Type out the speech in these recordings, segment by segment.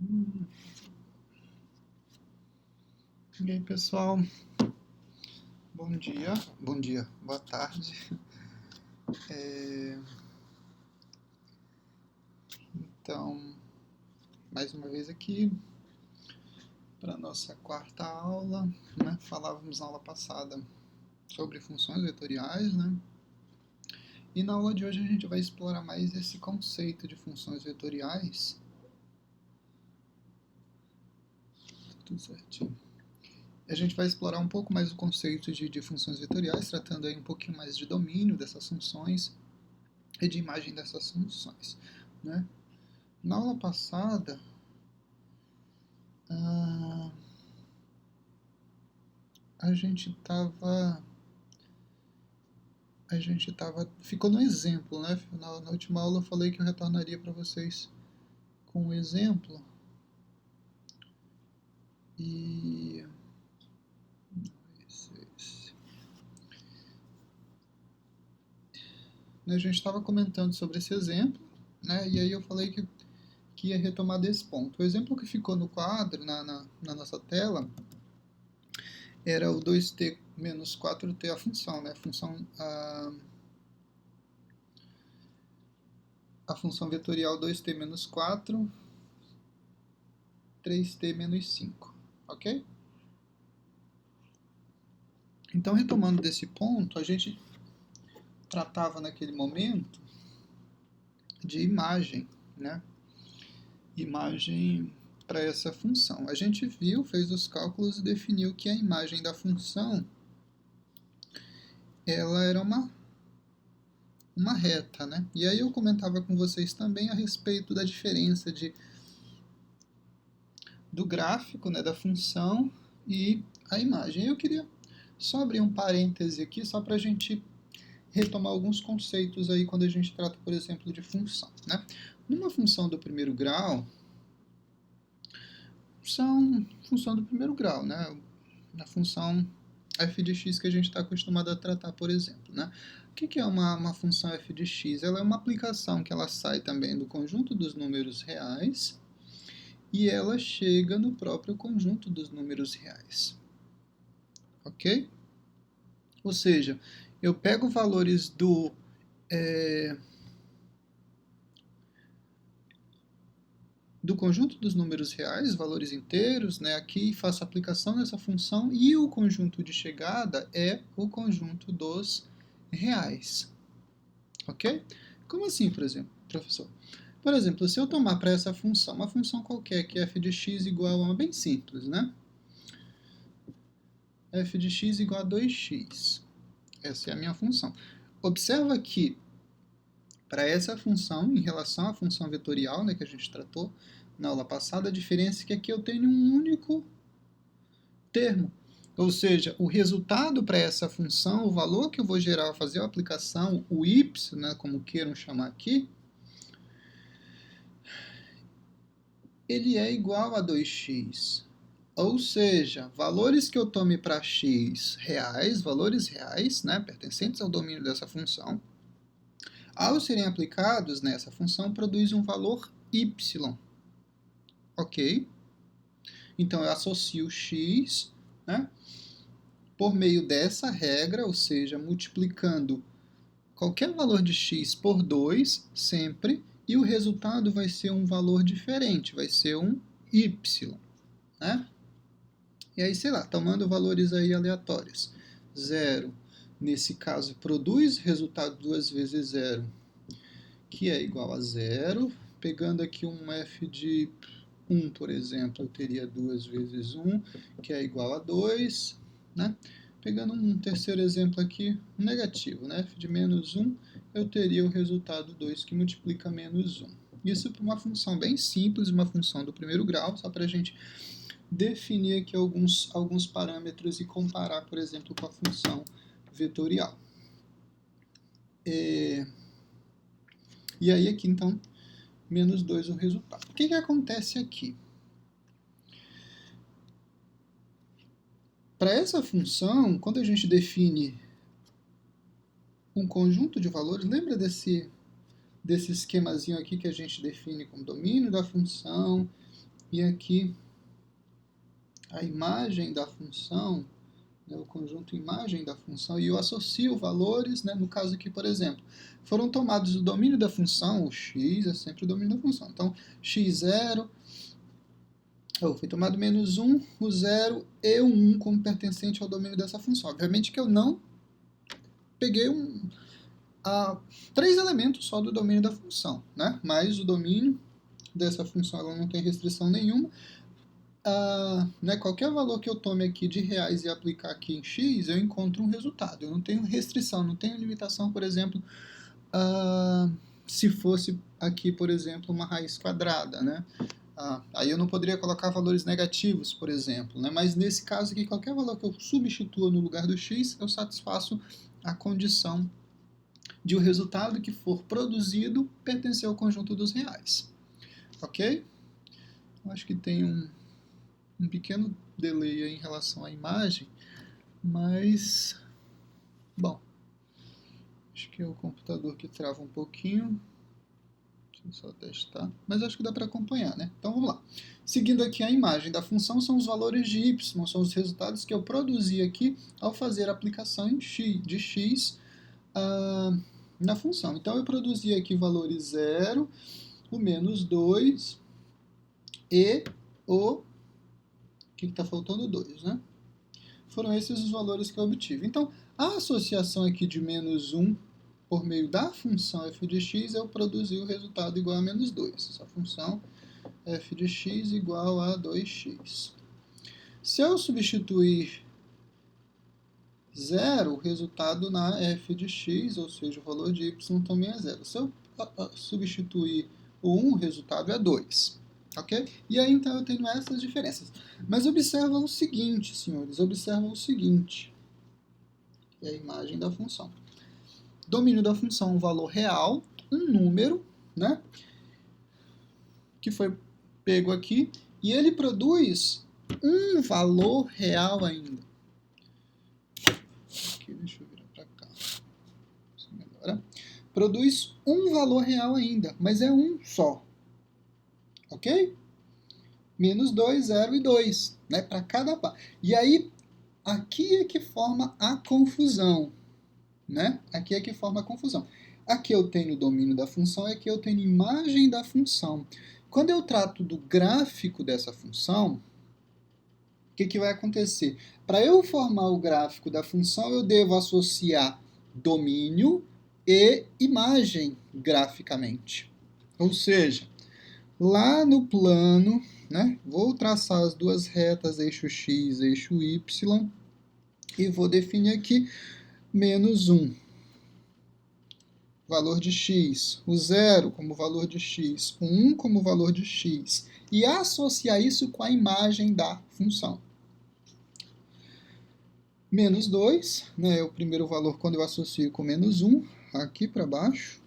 E aí, pessoal, bom dia, boa tarde. É, Então, mais uma vez aqui para a nossa quarta aula, né? Falávamos na aula passada sobre funções vetoriais, né? E na aula de hoje a gente vai explorar mais esse conceito de funções vetoriais. Tudo certinho. A gente vai explorar um pouco mais o conceito de funções vetoriais, tratando aí um pouquinho mais de domínio dessas funções e de imagem dessas funções, né? Na aula passada, ah, a gente ficou no exemplo, né? Na última aula eu falei que eu retornaria para vocês com um exemplo e né, a gente estava comentando sobre esse exemplo, né? E aí eu falei que ia retomar desse ponto. O exemplo que ficou no quadro, na nossa tela, era o 2t menos 4t, a função, né? A função vetorial 2t menos 4, 3t menos 5, ok? Então, retomando desse ponto, a gente tratava naquele momento de imagem, né? Imagem para essa função. A gente viu, fez os cálculos e definiu que a imagem da função ela era uma reta, né? E aí eu comentava com vocês também a respeito da diferença do gráfico, né, da função e a imagem. Eu queria só abrir um parêntese aqui, só para a gente retomar alguns conceitos aí quando a gente trata, por exemplo, de função, né? Numa função do primeiro grau, função do primeiro grau, né? Na função f de x que a gente está acostumado a tratar, por exemplo, né? O que é uma função f de x? Ela é uma aplicação que ela sai também do conjunto dos números reais e ela chega no próprio conjunto dos números reais, ok? Ou seja, eu pego valores do conjunto dos números reais, valores inteiros, né, aqui faço a aplicação dessa função e o conjunto de chegada é o conjunto dos reais, ok? Como assim, por exemplo, professor? Por exemplo, se eu tomar para essa função, uma função qualquer que é f de x igual a uma bem simples, né? F de x igual a 2x. Essa é a minha função. Observa que para essa função, em relação à função vetorial, né, que a gente tratou na aula passada, a diferença é que aqui eu tenho um único termo. Ou seja, o resultado para essa função, o valor que eu vou gerar ao fazer a aplicação, o y, né, como queiram chamar aqui, ele é igual a 2x. Ou seja, valores que eu tome para x reais, valores reais, né, pertencentes ao domínio dessa função, ao serem aplicados nessa função, produz um valor y. Ok? Então, eu associo x, né, por meio dessa regra, ou seja, multiplicando qualquer valor de x por 2, sempre, e o resultado vai ser um valor diferente, vai ser um y. Né? E aí, sei lá, tomando valores aí aleatórios. 0, nesse caso, produz resultado 2 vezes 0, que é igual a 0. Pegando aqui um f de 1, por exemplo, eu teria 2 vezes 1, que é igual a 2. Né? Pegando um terceiro exemplo aqui, um negativo, né? F de menos 1, eu teria o resultado 2, que multiplica menos 1. Isso para uma função bem simples, uma função do primeiro grau, só para a gente definir aqui alguns parâmetros e comparar, por exemplo, com a função vetorial. E aí aqui, então, menos 2 o resultado. O que acontece aqui? Para essa função, quando a gente define um conjunto de valores, lembra desse esquemazinho aqui que a gente define como domínio da função, e aqui a imagem da função, né, o conjunto imagem da função, e eu associo valores, né, no caso aqui, por exemplo, foram tomados o domínio da função, o x é sempre o domínio da função. Então, x0, foi tomado menos 1, o 0 e o 1 como pertencente ao domínio dessa função. Obviamente que eu não peguei 3 elementos só do domínio da função, né? Mas o domínio dessa função ela não tem restrição nenhuma. Né, qualquer valor que eu tome aqui de reais e aplicar aqui em x, eu encontro um resultado. Eu não tenho restrição, não tenho limitação, por exemplo, se fosse aqui, por exemplo, uma raiz quadrada, né? Aí eu não poderia colocar valores negativos, por exemplo, né? Mas nesse caso aqui, qualquer valor que eu substitua no lugar do x, eu satisfaço a condição de o resultado que for produzido pertencer ao conjunto dos reais. Ok? Eu acho que tem um pequeno delay aí em relação à imagem, mas, bom, acho que é o computador que trava um pouquinho. Deixa eu só testar, mas acho que dá para acompanhar, né? Então vamos lá. Seguindo aqui a imagem da função, são os valores de y, são os resultados que eu produzi aqui ao fazer a aplicação de x na função. Então eu produzi aqui valores 0, o menos 2 e o que está faltando 2, né? Foram esses os valores que eu obtive. Então, a associação aqui de menos 1 por meio da função f de x, eu produzi o resultado igual a menos 2. Essa função f de x igual a 2x. Se eu substituir 0, o resultado na f de x, ou seja, o valor de y também é 0. Se eu substituir o 1, o resultado é 2. Ok? E aí, então, eu tenho essas diferenças. Mas observa o seguinte, senhores, observa o seguinte. É a imagem da função. Domínio da função, um valor real, um número, né? Que foi pego aqui, e ele produz um valor real ainda. Aqui, deixa eu virar para cá. Assim melhora. Produz um valor real ainda, mas é um só. Ok? Menos 2, 0 e 2, né? Para cada par. E aí, aqui é que forma a confusão, né? Aqui é que forma a confusão. Aqui eu tenho o domínio da função, aqui eu tenho imagem da função. Quando eu trato do gráfico dessa função, o que vai acontecer? Para eu formar o gráfico da função, eu devo associar domínio e imagem graficamente. Ou seja, lá no plano, né, vou traçar as duas retas, eixo x, eixo y, e vou definir aqui menos 1. Valor de x, o 0 como valor de x, o 1 como valor de x, e associar isso com a imagem da função. Menos 2, né, é o primeiro valor quando eu associo com menos 1, aqui para baixo.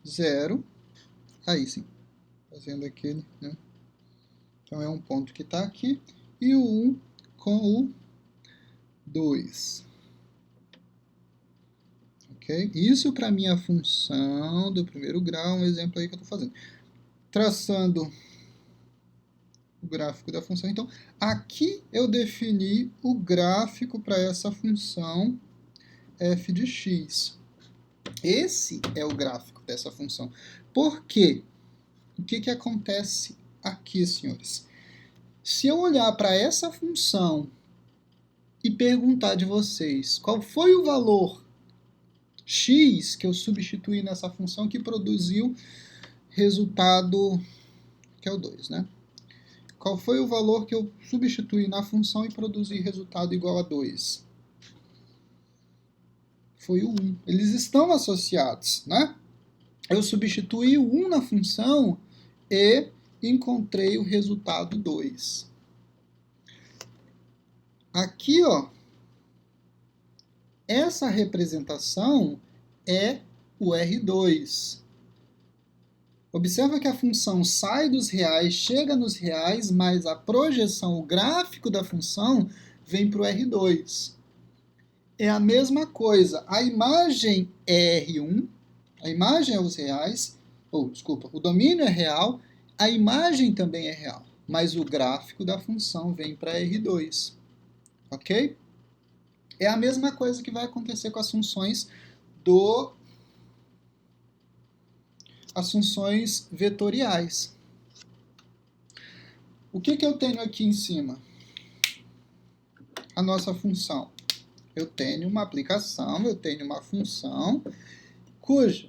0, aí sim, fazendo aquele, né? Então é um ponto que está aqui, e o 1 com o 2. Ok? Isso para minha função do primeiro grau, um exemplo aí que eu estou fazendo. Traçando o gráfico da função. Então, aqui eu defini o gráfico para essa função f de x. Esse é o gráfico dessa função. Por quê? O que acontece aqui, senhores? Se eu olhar para essa função e perguntar de vocês qual foi o valor x que eu substituí nessa função que produziu resultado, que é o 2, né? Qual foi o valor que eu substituí na função e produzi resultado igual a 2? Foi o 1. Eles estão associados, né? Eu substituí o 1 na função e encontrei o resultado 2. Aqui, ó, essa representação é o R2. Observa que a função sai dos reais, chega nos reais, mas a projeção, o gráfico da função, vem para o R2. É a mesma coisa. A imagem é R1, a imagem é os reais, desculpa, o domínio é real, a imagem também é real, mas o gráfico da função vem para R2, ok? É a mesma coisa que vai acontecer com as funções vetoriais. O que eu tenho aqui em cima? A nossa função. Eu tenho uma aplicação, eu tenho uma função cujo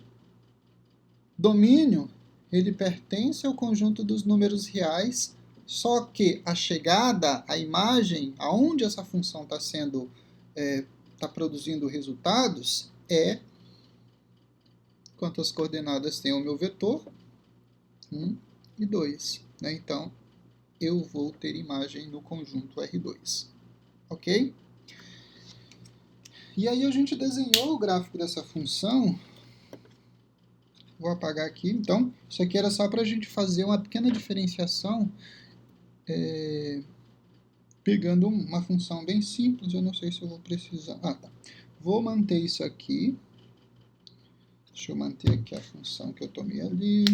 domínio ele pertence ao conjunto dos números reais, só que a chegada, a imagem, aonde essa função está produzindo resultados, é quantas coordenadas tem o meu vetor? 1 e 2. Né? Então, eu vou ter imagem no conjunto R2. Ok? E aí a gente desenhou o gráfico dessa função. Vou apagar aqui. Então, isso aqui era só para a gente fazer uma pequena diferenciação, pegando uma função bem simples. Eu não sei se eu vou precisar... tá. Vou manter isso aqui. Deixa eu manter aqui a função que eu tomei ali.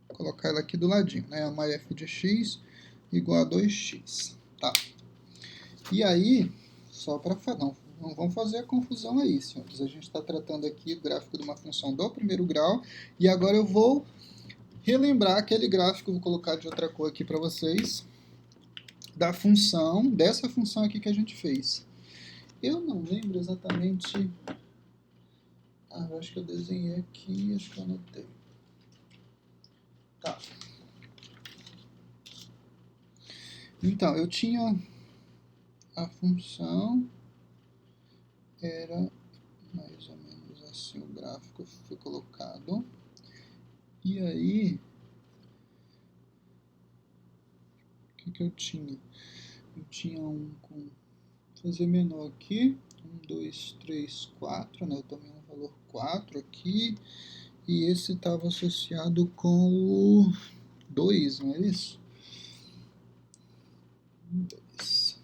Vou colocar ela aqui do ladinho, né? Uma f de x igual a 2x. Tá. E aí, só para falar... Não vamos fazer a confusão aí, senhores. A gente está tratando aqui o gráfico de uma função do primeiro grau. E agora eu vou relembrar aquele gráfico, vou colocar de outra cor aqui para vocês, dessa função aqui que a gente fez. Eu não lembro exatamente... eu acho que eu desenhei aqui, acho que eu anotei. Tá. Então, eu tinha a função, era mais ou menos assim o gráfico foi colocado. E aí, o que eu tinha? Eu tinha um com... fazer menor aqui, 1, 2, 3, 4, né? Eu tomei um valor 4 aqui, e esse estava associado com o 2, não é isso? 2.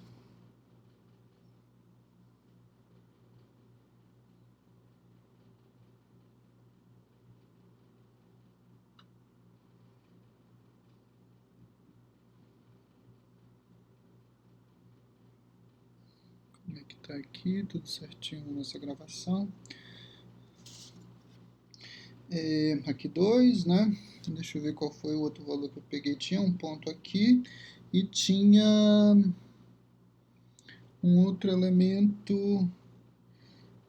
Como é que tá aqui? Tudo certinho na nossa gravação. Aqui 2, né? Deixa eu ver qual foi o outro valor que eu peguei. Tinha um ponto aqui e tinha um outro elemento, o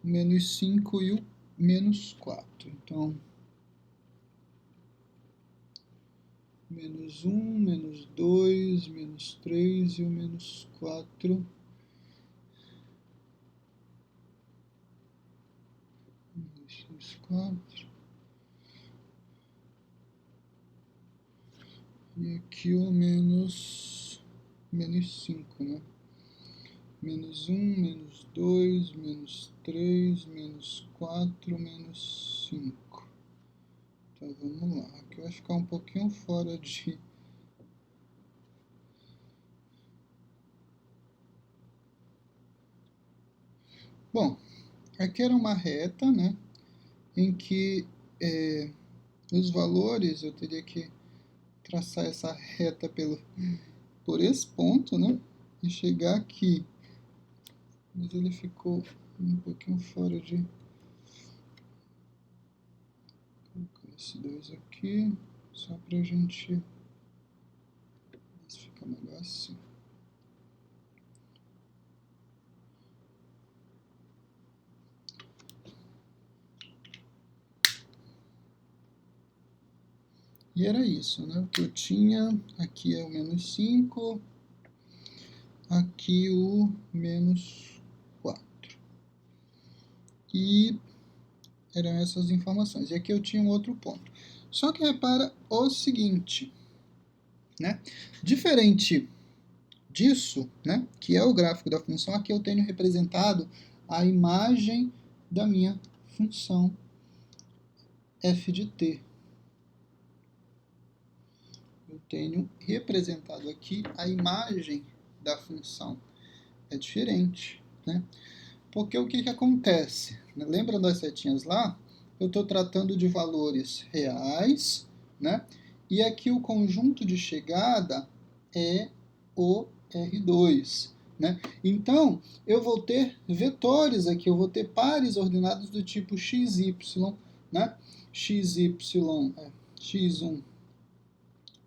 menos 5 e o menos 4. Então, menos 1, menos 2, menos 3 e o menos 4. Menos 4. E aqui o menos 5, né? Menos 1, menos 2, menos 3, menos 4, menos 5. Então vamos lá. Aqui vai ficar um pouquinho fora de... Bom, aqui era uma reta, né? Em que os valores, eu teria que traçar essa reta por esse ponto, né? E chegar aqui. Mas ele ficou um pouquinho fora de... Vou colocar esse 2 aqui, só pra gente... Isso fica melhor assim. E era isso, né? O que eu tinha, aqui é o menos 5, aqui o menos 4. E eram essas informações. E aqui eu tinha um outro ponto. Só que repara o seguinte, né? Diferente disso, né, que é o gráfico da função, aqui eu tenho representado a imagem da minha função f de t. Eu tenho representado aqui a imagem da função. É diferente, né? Porque o que acontece? Lembra das setinhas lá? eu estou tratando de valores reais, né? E aqui o conjunto de chegada é o R2, né? Então, eu vou ter vetores aqui, eu vou ter pares ordenados do tipo xy, né? xy, x1,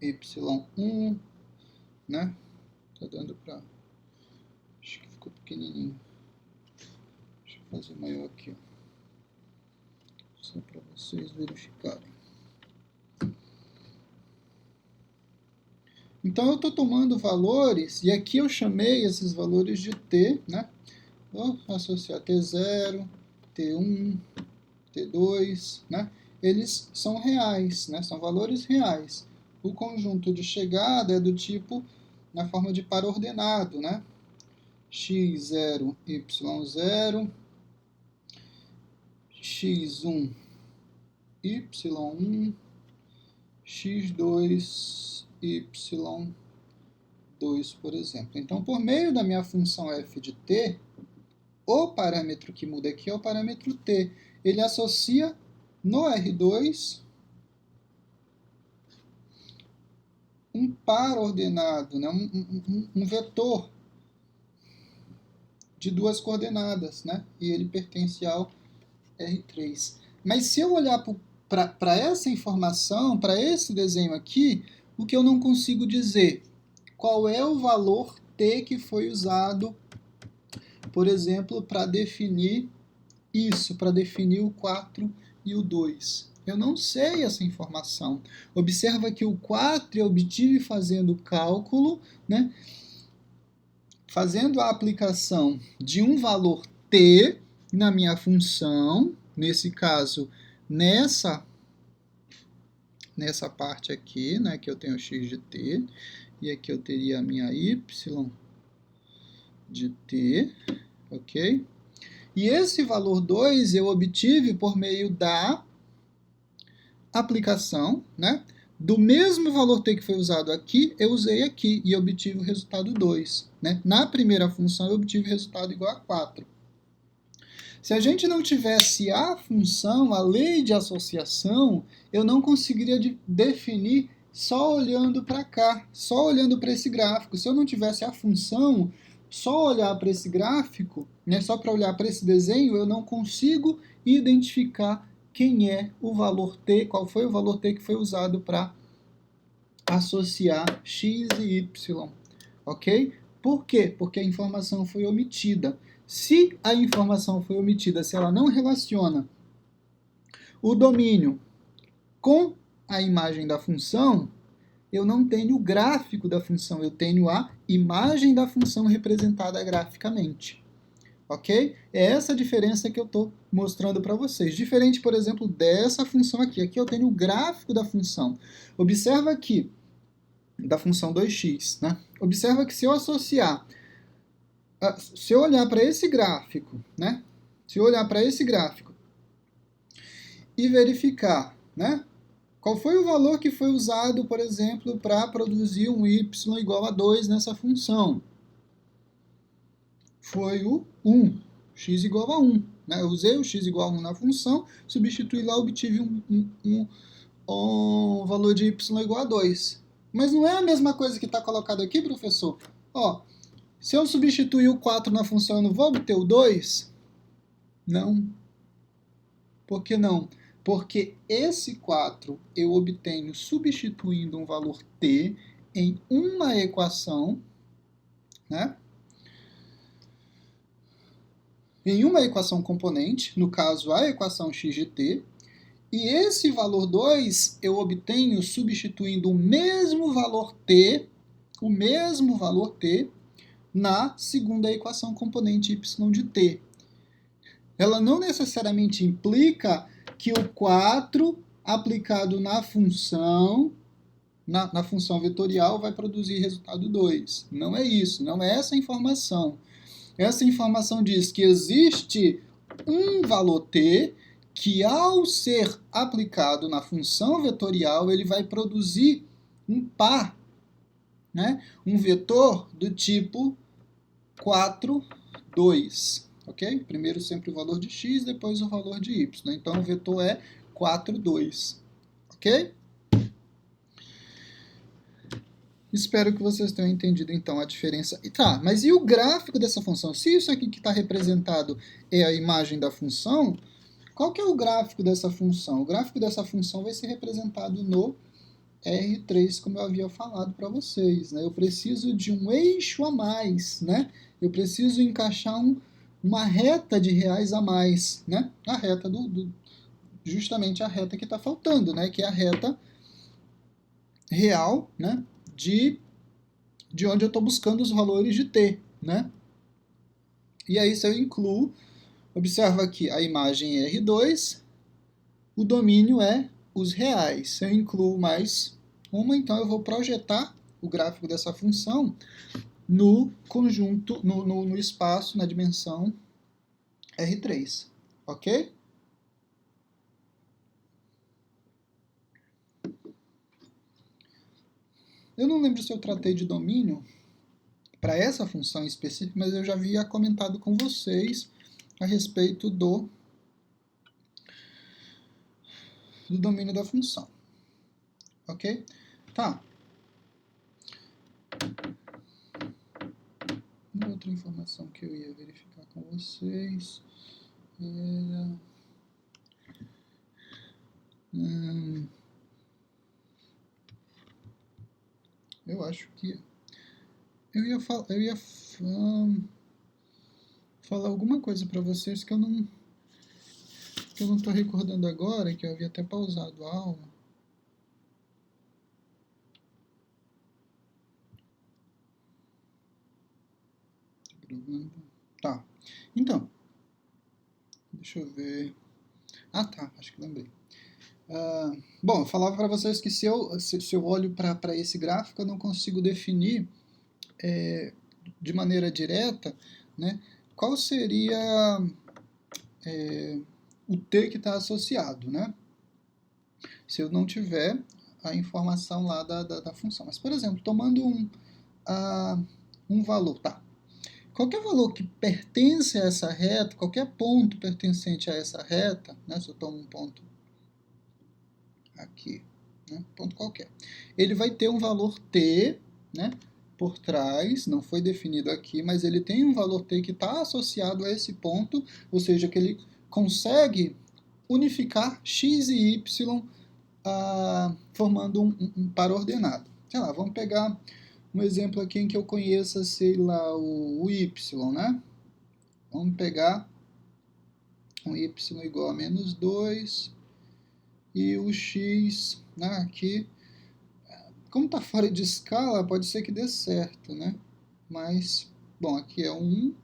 y1, né? Tá dando para... Acho que ficou pequenininho. Deixa eu fazer maior aqui, ó. Só para vocês verificarem. Então, eu estou tomando valores, e aqui eu chamei esses valores de t, né? Vou associar t0, t1, t2, né? Eles são reais, né? São valores reais. O conjunto de chegada é do tipo, na forma de par ordenado, né? x0, y0, x1, y1, x2, y2, por exemplo. Então, por meio da minha função f de t, o parâmetro que muda aqui é o parâmetro t. Ele associa no R2 um par ordenado, né? um vetor de duas coordenadas, né? E ele pertence ao R3. Mas se eu olhar para essa informação, para esse desenho aqui, o que eu não consigo dizer? Qual é o valor t que foi usado, por exemplo, para definir isso, para definir o 4 e o 2. Eu não sei essa informação. Observa que o 4 eu obtive fazendo o cálculo, né? Fazendo a aplicação de um valor t na minha função, nesse caso, nessa parte aqui, né, que eu tenho x de t, e aqui eu teria a minha y de t, ok? E esse valor 2 eu obtive por meio da aplicação, né? Do mesmo valor t que foi usado aqui, eu usei aqui e obtive o resultado 2. Né? Na primeira função, eu obtive o resultado igual a 4. Se a gente não tivesse a função, a lei de associação, eu não conseguiria definir só olhando para cá, só olhando para esse gráfico. Se eu não tivesse a função, só olhar para esse gráfico, né, só para olhar para esse desenho, eu não consigo identificar quem é o valor t, qual foi o valor t que foi usado para associar x e y, ok? Por quê? Porque a informação foi omitida. Se a informação foi omitida, se ela não relaciona o domínio com a imagem da função, eu não tenho o gráfico da função, eu tenho a imagem da função representada graficamente. Ok? É essa a diferença que eu estou mostrando para vocês. Diferente, por exemplo, dessa função aqui. Aqui eu tenho o gráfico da função. Observa aqui, da função 2x. Né? Observa que se eu associar, se eu olhar para esse gráfico, né? Se eu olhar para esse gráfico e verificar, né? Qual foi o valor que foi usado, por exemplo, para produzir um y igual a 2 nessa função? Foi o 1, x igual a 1. Né? Eu usei o x igual a 1 na função, substituí lá, obtive um valor de y igual a 2. Mas não é a mesma coisa que está colocado aqui, professor? Ó, se eu substituir o 4 na função, eu não vou obter o 2? Não. Por que não? Porque esse 4 eu obtenho substituindo um valor t em uma equação, né? Em uma equação componente, no caso a equação x de t, e esse valor 2 eu obtenho substituindo o mesmo valor t na segunda equação componente y de t. Ela não necessariamente implica que o 4 aplicado na função, na função vetorial, vai produzir resultado 2. Não é isso, não é essa a informação. Essa informação diz que existe um valor t que, ao ser aplicado na função vetorial, ele vai produzir um par, né? Um vetor do tipo 4, 2. ok? Primeiro sempre o valor de x, depois o valor de y. Então, o vetor é 4, 2, ok? Espero que vocês tenham entendido, então, a diferença. Tá, mas e o gráfico dessa função? Se isso aqui que está representado é a imagem da função, qual que é o gráfico dessa função? O gráfico dessa função vai ser representado no R3, como eu havia falado para vocês, né? Eu preciso de um eixo a mais, né? Eu preciso encaixar uma reta de reais a mais, né? A reta justamente a reta que está faltando, né? Que é a reta real, né? De onde eu estou buscando os valores de t, né? E aí, se eu incluo, observa aqui a imagem é R2, o domínio é os reais. Se eu incluo mais uma, então eu vou projetar o gráfico dessa função no conjunto, no espaço, na dimensão R3, ok? Eu não lembro se eu tratei de domínio para essa função específica, mas eu já havia comentado com vocês a respeito do domínio da função, ok? Tá. Uma outra informação que eu ia verificar com vocês era... eu acho que... Eu ia falar alguma coisa para vocês que eu não estou recordando agora, que eu havia até pausado a aula. Tá. Então, deixa eu ver. Ah, tá. Acho que lembrei. Bom, eu falava para vocês que se eu olho para esse gráfico, eu não consigo definir de maneira direta, né, qual seria o t que está associado, né? Se eu não tiver a informação lá da função. Mas, por exemplo, tomando um valor, tá? Qualquer valor que pertence a essa reta, qualquer ponto pertencente a essa reta, né, se eu tomo um ponto aqui, né, ponto qualquer, ele vai ter um valor t, né, por trás, não foi definido aqui, mas ele tem um valor t que está associado a esse ponto, ou seja, que ele consegue unificar x e y formando um par ordenado. Sei lá, vamos pegar um exemplo aqui em que eu conheça, sei lá, o y, né? Vamos pegar um y igual a menos 2 e o x, né, aqui, como está fora de escala, pode ser que dê certo, né? Mas, bom, aqui é o 1,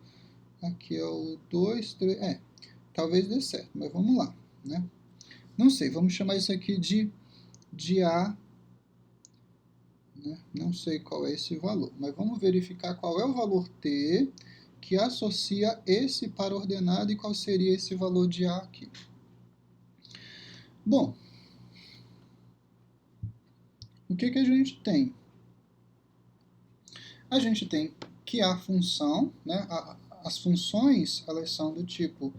aqui é o 2, 3, talvez dê certo, mas vamos lá, né? Não sei, vamos chamar isso aqui de A, né? Não sei qual é esse valor, mas vamos verificar qual é o valor t que associa esse par ordenado e qual seria esse valor de A aqui. Bom, o que a gente tem? A gente tem que a função, né, as funções, elas são do tipo,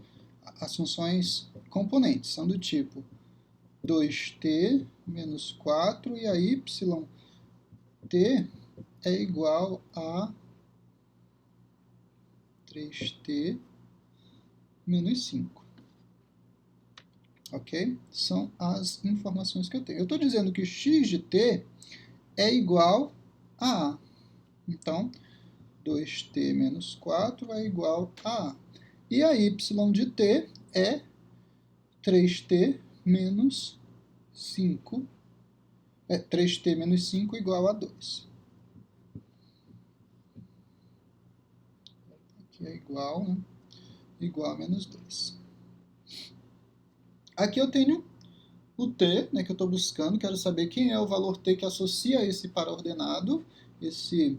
as funções componentes são do tipo 2t menos 4 e a yt é igual a 3t menos 5. Ok? São as informações que eu tenho. Eu estou dizendo que x de t é igual a A. Então, 2t menos 4 é igual a A. E a y de t é 3t menos 5. 3t menos 5 igual a 2. Aqui é igual, né? Igual a menos 2. Aqui eu tenho o t, né, que eu estou buscando, quero saber quem é o valor t que associa esse par ordenado, esse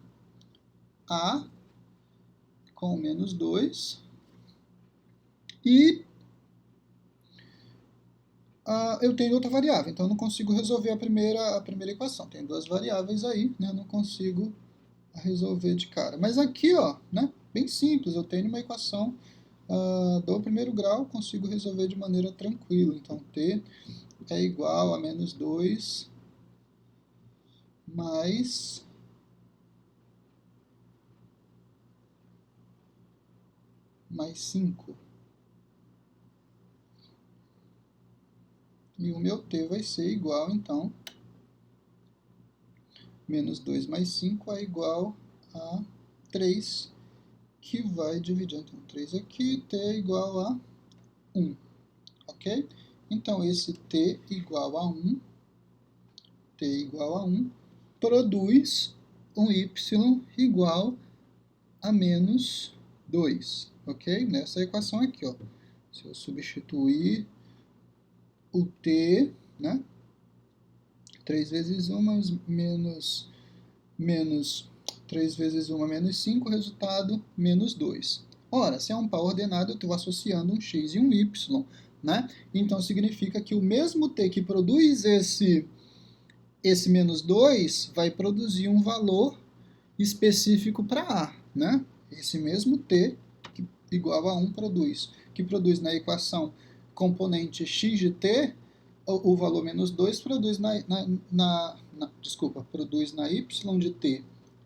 A com menos 2. E eu tenho outra variável, então eu não consigo resolver a primeira equação. Tem duas variáveis aí, né, eu não consigo resolver de cara. Mas aqui, ó, né, bem simples, eu tenho uma equação do primeiro grau, consigo resolver de maneira tranquila. Então, t é igual a menos 2 mais mais 5. E o meu t vai ser igual, então, menos 2 mais 5 é igual a 3, que vai dividir, então, 3 aqui, t é igual a 1, ok? Então, esse t igual a 1, t igual a 1, produz um y igual a menos 2, ok? Nessa equação aqui, ó. Se eu substituir o t, né? 3 vezes 1 menos 3 vezes 1 menos 5, resultado menos 2. Ora, se é um par ordenado, eu estou associando um x e um y, né? Então, significa que o mesmo t que produz esse menos 2 vai produzir um valor específico para A, né? Esse mesmo t que igual a 1 que produz na equação componente x de t, o valor menos 2 produz produz na y de t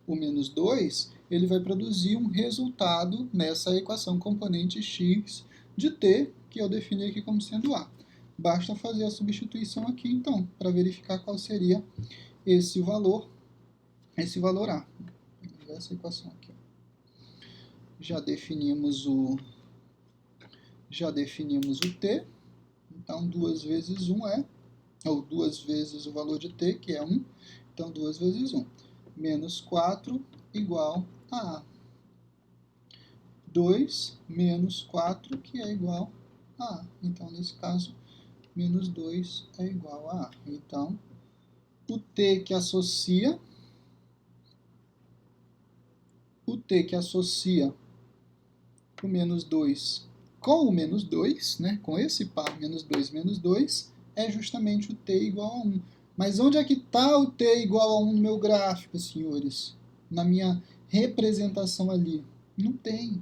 o menos 2, ele vai produzir um resultado nessa equação componente x de t, que eu defini aqui como sendo A. Basta fazer a substituição aqui, então, para verificar qual seria esse valor A. Essa equação aqui. Já definimos o t, então 2 vezes 1 ou 2 vezes o valor de t, que é 1, então 2 vezes 1, menos 4 igual a A. 2 menos 4, que é igual a A. Então, nesse caso, menos 2 é igual a A. Então, o t que associa o menos 2 com o menos 2, né, com esse par menos 2, é justamente o t igual a 1. Mas onde é que está o t igual a 1 no meu gráfico, senhores? Na minha representação ali? Não tem,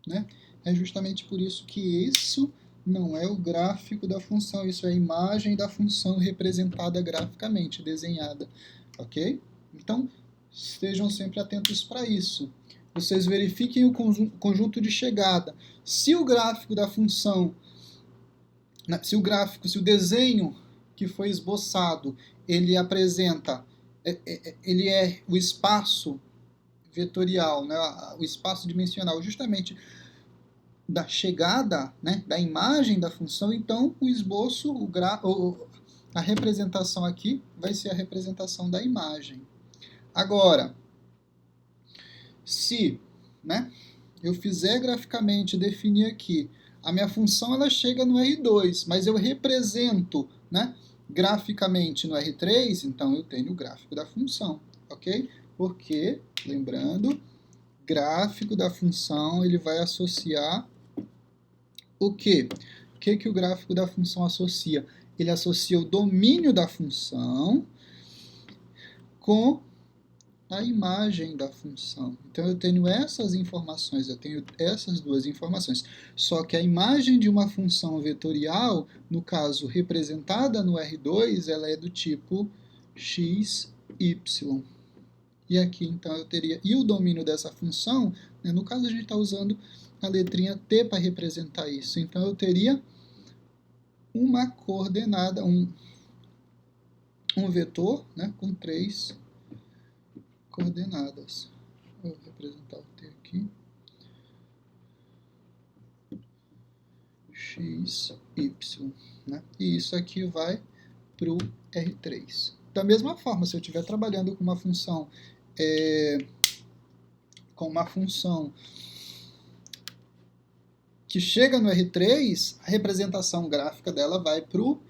né? É justamente por isso que isso não é o gráfico da função, isso é a imagem da função representada graficamente, desenhada, ok? Então, estejam sempre atentos para isso. Vocês verifiquem o conjunto de chegada. Se o gráfico da função, se o desenho que foi esboçado, ele apresenta, ele é o espaço vetorial, né, o espaço dimensional justamente da chegada, né, da imagem da função, então o esboço, a representação aqui vai ser a representação da imagem. Agora, se, né, eu fizer graficamente, definir aqui, a minha função ela chega no R2, mas eu represento, né, graficamente no R3, então eu tenho o gráfico da função, ok? Porque, lembrando, gráfico da função ele vai associar o quê? O que o gráfico da função associa? Ele associa o domínio da função com a imagem da função. Então, eu tenho essas informações, eu tenho essas duas informações. Só que a imagem de uma função vetorial, no caso, representada no R2, ela é do tipo x, y. E aqui, então, eu teria... E o domínio dessa função, né, no caso, a gente está usando a letrinha t para representar isso. Então, eu teria uma coordenada, um vetor, né, com 3 coordenadas. Vou representar o t aqui. X, y. Né? E isso aqui vai para o R3. Da mesma forma, se eu estiver trabalhando com uma função que chega no R3, a representação gráfica dela vai para o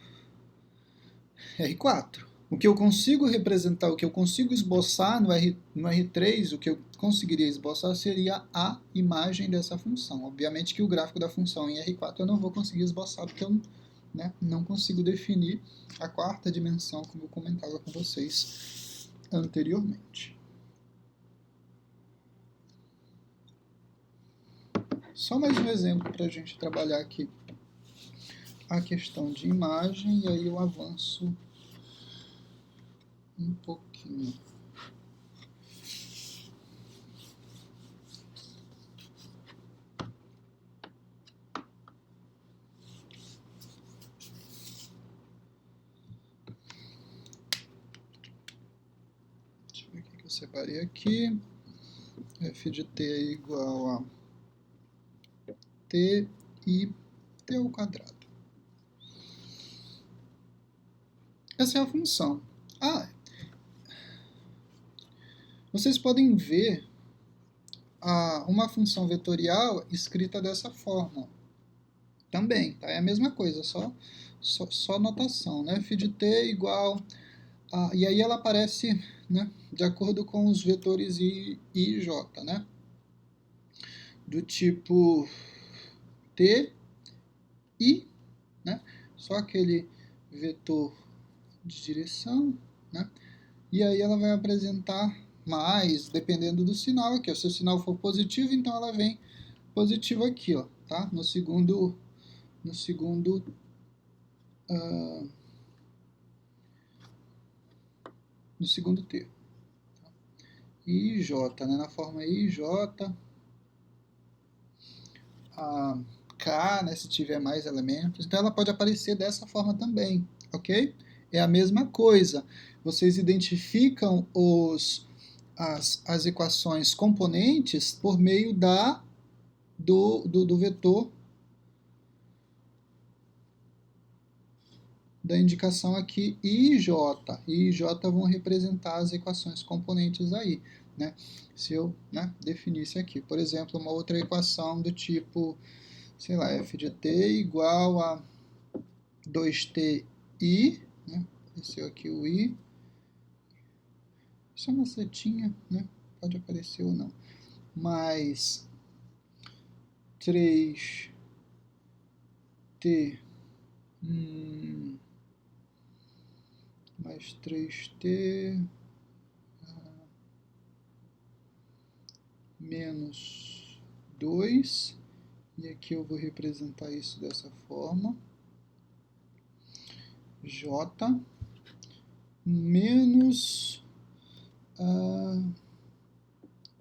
R4. O que eu consigo representar, o que eu consigo esboçar no R3, o que eu conseguiria esboçar seria a imagem dessa função. Obviamente que o gráfico da função em R4 eu não vou conseguir esboçar, porque eu, né, não consigo definir a quarta dimensão, como eu comentava com vocês anteriormente. Só mais um exemplo para a gente trabalhar aqui a questão de imagem, e aí eu avanço um pouquinho. Deixa eu ver o que eu separei aqui. F de t é igual a t e t ao quadrado. Essa é a função. Vocês podem ver uma função vetorial escrita dessa forma. Também, tá? É a mesma coisa, só notação, né? F de t é igual a... E aí ela aparece, né, de acordo com os vetores I e J, né? Do tipo t, I, né? Só aquele vetor de direção, né? E aí ela vai apresentar mais, dependendo do sinal aqui. Se o sinal for positivo, então ela vem positiva aqui, ó, tá? No segundo termo. Tá? IJ, né? Na forma IJ, a K, né? Se tiver mais elementos. Então ela pode aparecer dessa forma também, ok? É a mesma coisa. Vocês identificam as equações componentes por meio do vetor da indicação aqui I e J. I e J vão representar as equações componentes aí, né? Se eu, né, definisse aqui, por exemplo, uma outra equação do tipo, sei lá, f de t igual a 2ti, né? Apareceu aqui o i. Isso é uma setinha, né? Pode aparecer ou não. Mais 3t mais 3t menos 2, e aqui eu vou representar isso dessa forma, j menos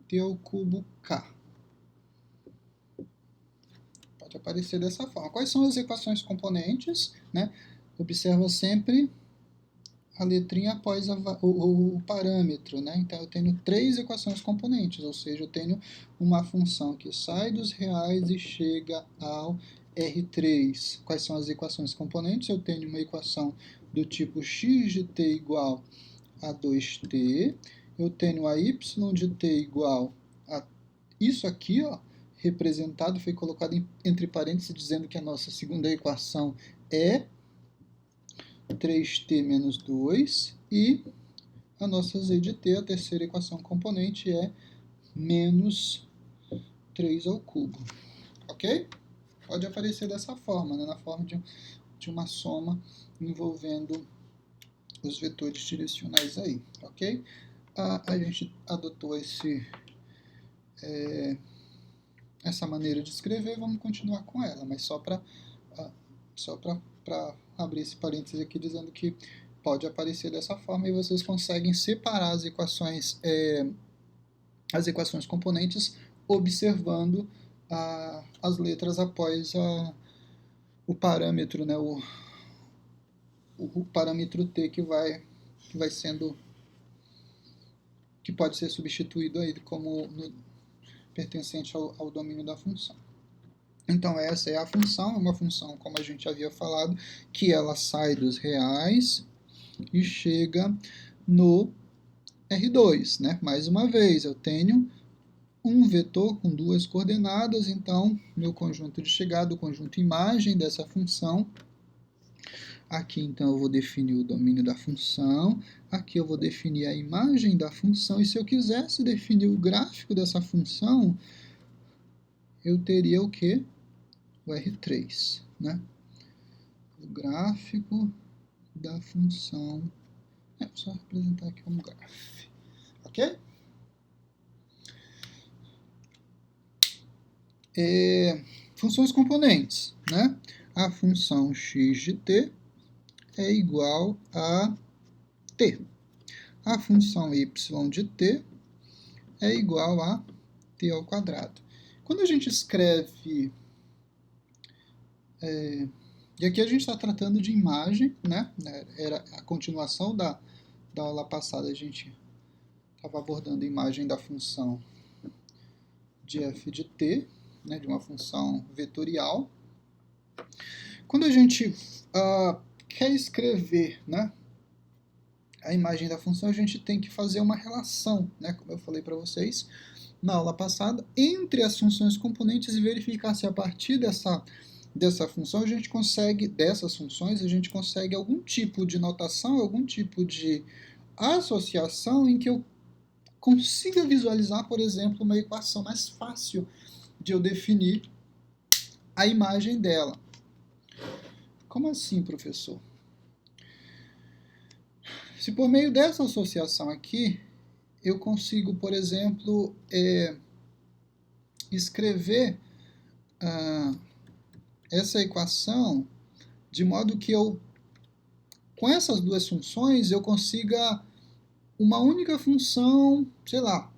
t ao cubo k. Pode aparecer dessa forma. Quais são as equações componentes, né? Observa sempre a letrinha após o parâmetro, né? Então eu tenho 3 equações componentes, ou seja, eu tenho uma função que sai dos reais e chega ao R3. Quais são as equações componentes? Eu tenho uma equação do tipo x de t igual a 2t, eu tenho a y de t igual a isso aqui, ó, representado, foi colocado entre parênteses, dizendo que a nossa segunda equação é 3t menos 2, e a nossa z de t, a terceira equação componente, é menos 3 ao cubo. Ok? Pode aparecer dessa forma, né? Na forma de uma soma envolvendo os vetores direcionais aí. Ok? A gente adotou essa maneira de escrever, vamos continuar com ela, mas só para abrir esse parênteses aqui dizendo que pode aparecer dessa forma, e vocês conseguem separar as equações componentes observando as letras após o parâmetro, né, o parâmetro t que vai sendo, que pode ser substituído aí como pertencente ao domínio da função. Então essa é a função, uma função, como a gente havia falado, que ela sai dos reais e chega no R2, né? Mais uma vez, eu tenho um vetor com duas coordenadas, então meu conjunto de chegada, o conjunto imagem dessa função. Aqui então eu vou definir o domínio da função, aqui eu vou definir a imagem da função, e se eu quisesse definir o gráfico dessa função, eu teria o quê? O R3, né? O gráfico da função. Vou só representar aqui como grafo. Ok? funções componentes, né? A função x de t é igual a t. A função y de t é igual a t ao quadrado. Quando a gente escreve... e aqui a gente está tratando de imagem, né? Era a continuação da aula passada, a gente estava abordando a imagem da função de f de t, né? De uma função vetorial. Quando a gente quer escrever, né, a imagem da função, a gente tem que fazer uma relação, né, como eu falei para vocês na aula passada, entre as funções componentes e verificar se a partir dessa função a gente consegue, dessas funções, a gente consegue algum tipo de notação, algum tipo de associação em que eu consiga visualizar, por exemplo, uma equação mais fácil de eu definir a imagem dela. Como assim, professor? Se por meio dessa associação aqui, eu consigo, por exemplo, escrever essa equação de modo que eu, com essas duas funções, eu consiga uma única função, sei lá,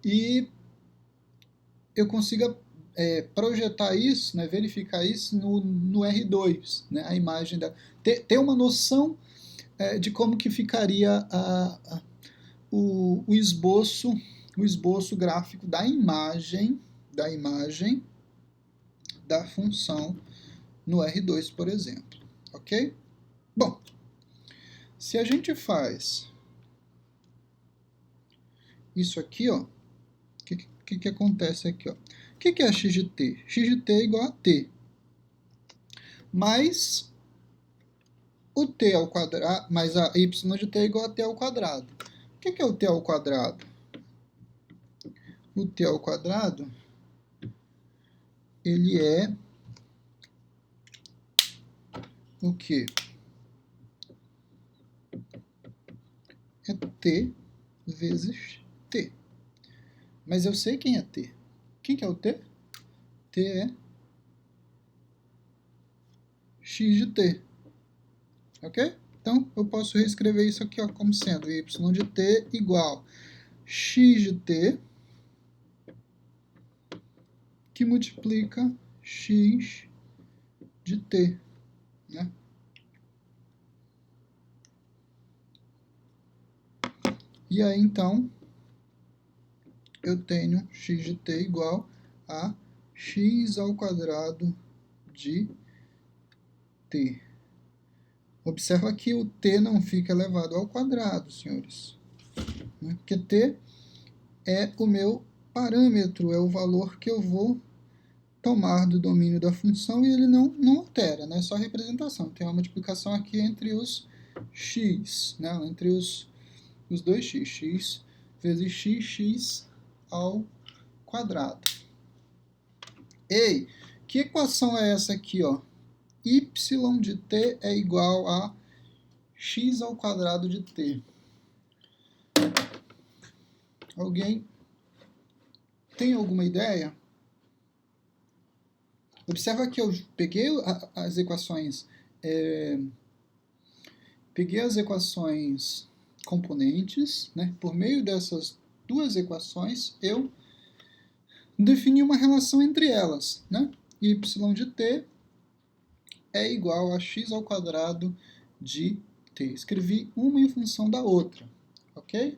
e eu consiga projetar isso, né, verificar isso no R2, né, a imagem da... Ter uma noção de como que ficaria o esboço gráfico da imagem da função no R2, por exemplo. Ok? Bom, se a gente faz isso aqui, ó, o que acontece aqui? Ó? O que é x de t? X de t é igual a t. Mais o t ao quadrado, mais a y de t é igual a t ao quadrado. O que é o t ao quadrado? O t ao quadrado, ele é o quê? É t vezes t. Mas eu sei quem é t. Quem que é o t? T é x de t. Ok? Então, eu posso reescrever isso aqui, ó, como sendo y de t igual x de t, que multiplica x de t. Né? E aí, então, eu tenho x de t igual a x ao quadrado de t. Observa que o t não fica elevado ao quadrado, senhores. Porque t é o meu parâmetro, é o valor que eu vou tomar do domínio da função e ele não altera, né? É só representação. Tem uma multiplicação aqui entre os x, né? Entre os dois x. X vezes x, x ao quadrado. Ei, que equação é essa aqui, ó? Y de t é igual a x ao quadrado de t. Alguém tem alguma ideia? Observa que eu peguei as equações, componentes, né? Por meio dessas duas equações, eu defini uma relação entre elas, né? Y de t é igual a x ao quadrado de t. Escrevi uma em função da outra, ok?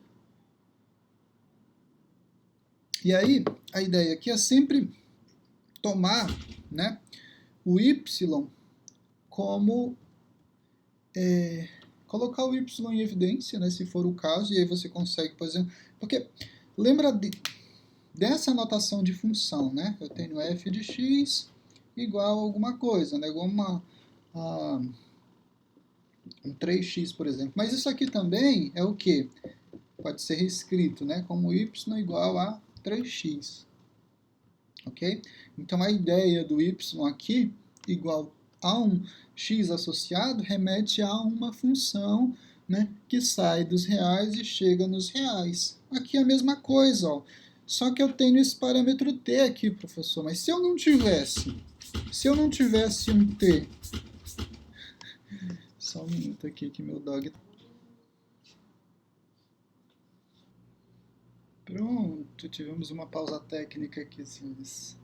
E aí, a ideia aqui é sempre tomar, né, o y como... colocar o y em evidência, né, se for o caso, e aí você consegue, por exemplo... Porque lembra dessa notação de função, né? Eu tenho f de x igual a alguma coisa, né? Igual um 3x, por exemplo. Mas isso aqui também é o quê? Pode ser reescrito, né, como y igual a 3x. Ok? Então, a ideia do y aqui, igual a um x associado, remete a uma função, né, que sai dos reais e chega nos reais. Aqui é a mesma coisa, ó. Só que eu tenho esse parâmetro t aqui, professor. Mas se eu não tivesse um t... Só um minuto aqui que meu dog... Pronto, tivemos uma pausa técnica aqui, senhores.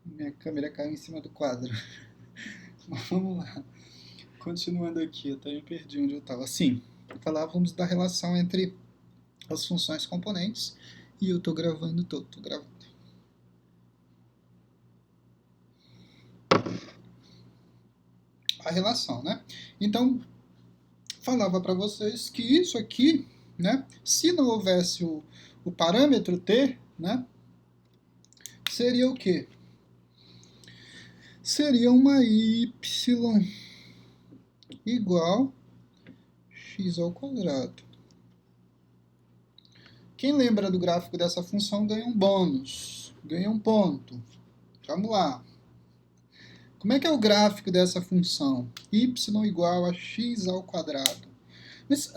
Minha câmera caiu em cima do quadro. Mas vamos lá. Continuando aqui, eu até me perdi onde eu estava. Sim, falávamos da relação entre as funções componentes e eu estou gravando todo, estou gravando. A relação, né? Então, falava para vocês que isso aqui, né, se não houvesse o parâmetro t, né, seria o quê? Seria uma y igual x ao quadrado. Quem lembra do gráfico dessa função ganha um bônus, ganha um ponto. Vamos lá. Como é que é o gráfico dessa função? Y igual a x ao quadrado. Mas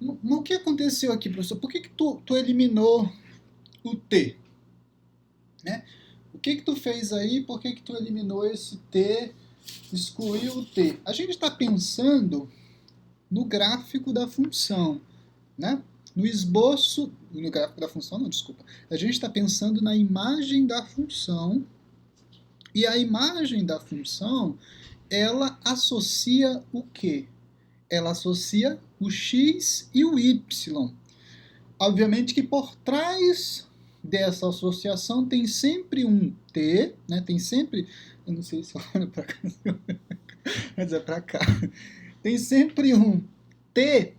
o que aconteceu aqui, professor? Por que tu eliminou o t? Né? O que tu fez aí? Por que tu eliminou esse t, excluiu o t? A gente está pensando no gráfico da função, né? No esboço, no gráfico da função, não, desculpa. A gente está pensando na imagem da função, e a imagem da função, ela associa o quê? Ela associa o x e o y. Obviamente que por trás dessa associação tem sempre um t, né? Tem sempre, eu não sei se eu olho para cá, mas é para cá. Tem sempre um t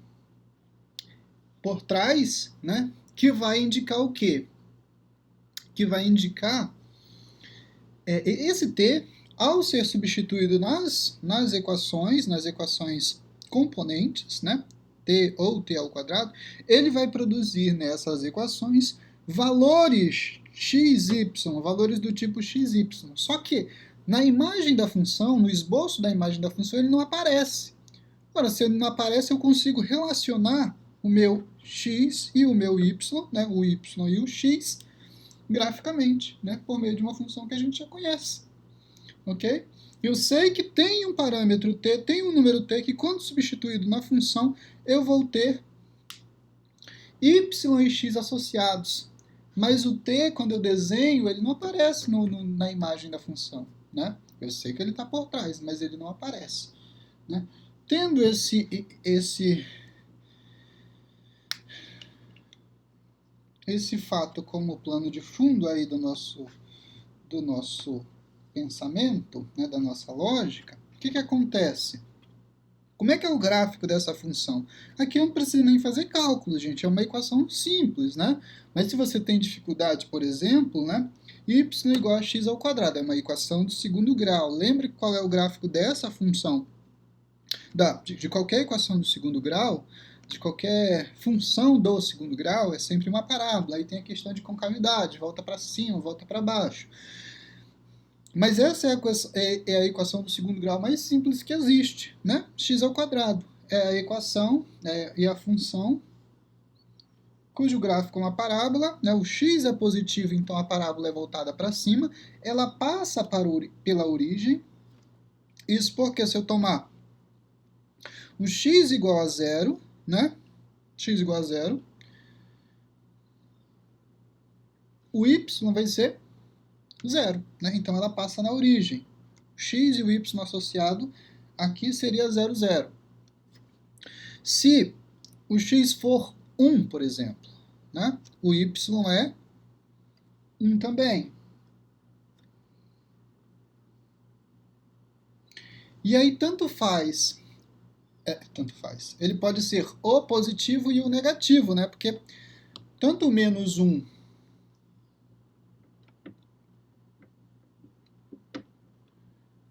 por trás, né? Que vai indicar o quê? Que vai indicar esse t, ao ser substituído nas equações componentes, né? T ou t ao quadrado, ele vai produzir nessas equações valores x, y, valores do tipo x, y. Só que na imagem da função, no esboço da imagem da função, ele não aparece. Ora, se ele não aparece, eu consigo relacionar o meu x e o meu y, né, o y e o x, graficamente, né, por meio de uma função que a gente já conhece. Ok? Eu sei que tem um parâmetro t, tem um número t, que quando substituído na função, eu vou ter y e x associados. Mas o t, quando eu desenho, ele não aparece na imagem da função. Né? Eu sei que ele está por trás, mas ele não aparece. Né? Tendo esse fato como plano de fundo aí do nosso pensamento, né, da nossa lógica, o que acontece? Como é que é o gráfico dessa função? Aqui eu não preciso nem fazer cálculos, gente, é uma equação simples, né? Mas se você tem dificuldade, por exemplo, né, y igual a x ao quadrado, é uma equação do segundo grau. Lembre qual é o gráfico dessa função? De qualquer equação do segundo grau, de qualquer função do segundo grau, é sempre uma parábola. Aí tem a questão de concavidade, volta para cima, volta para baixo. Mas essa é a equação do segundo grau mais simples que existe, né? X ao quadrado. É a equação e a função cujo gráfico é uma parábola, né? O x é positivo, então a parábola é voltada para cima, ela passa pela origem. Isso porque se eu tomar o x igual a zero, né? X igual a zero, o y vai ser zero, né? Então ela passa na origem. O x e o y associado aqui seria 0, 0. Se o x for 1, por exemplo, né? O y é 1 também. E aí tanto faz. Ele pode ser o positivo e o negativo, né? Porque tanto o menos 1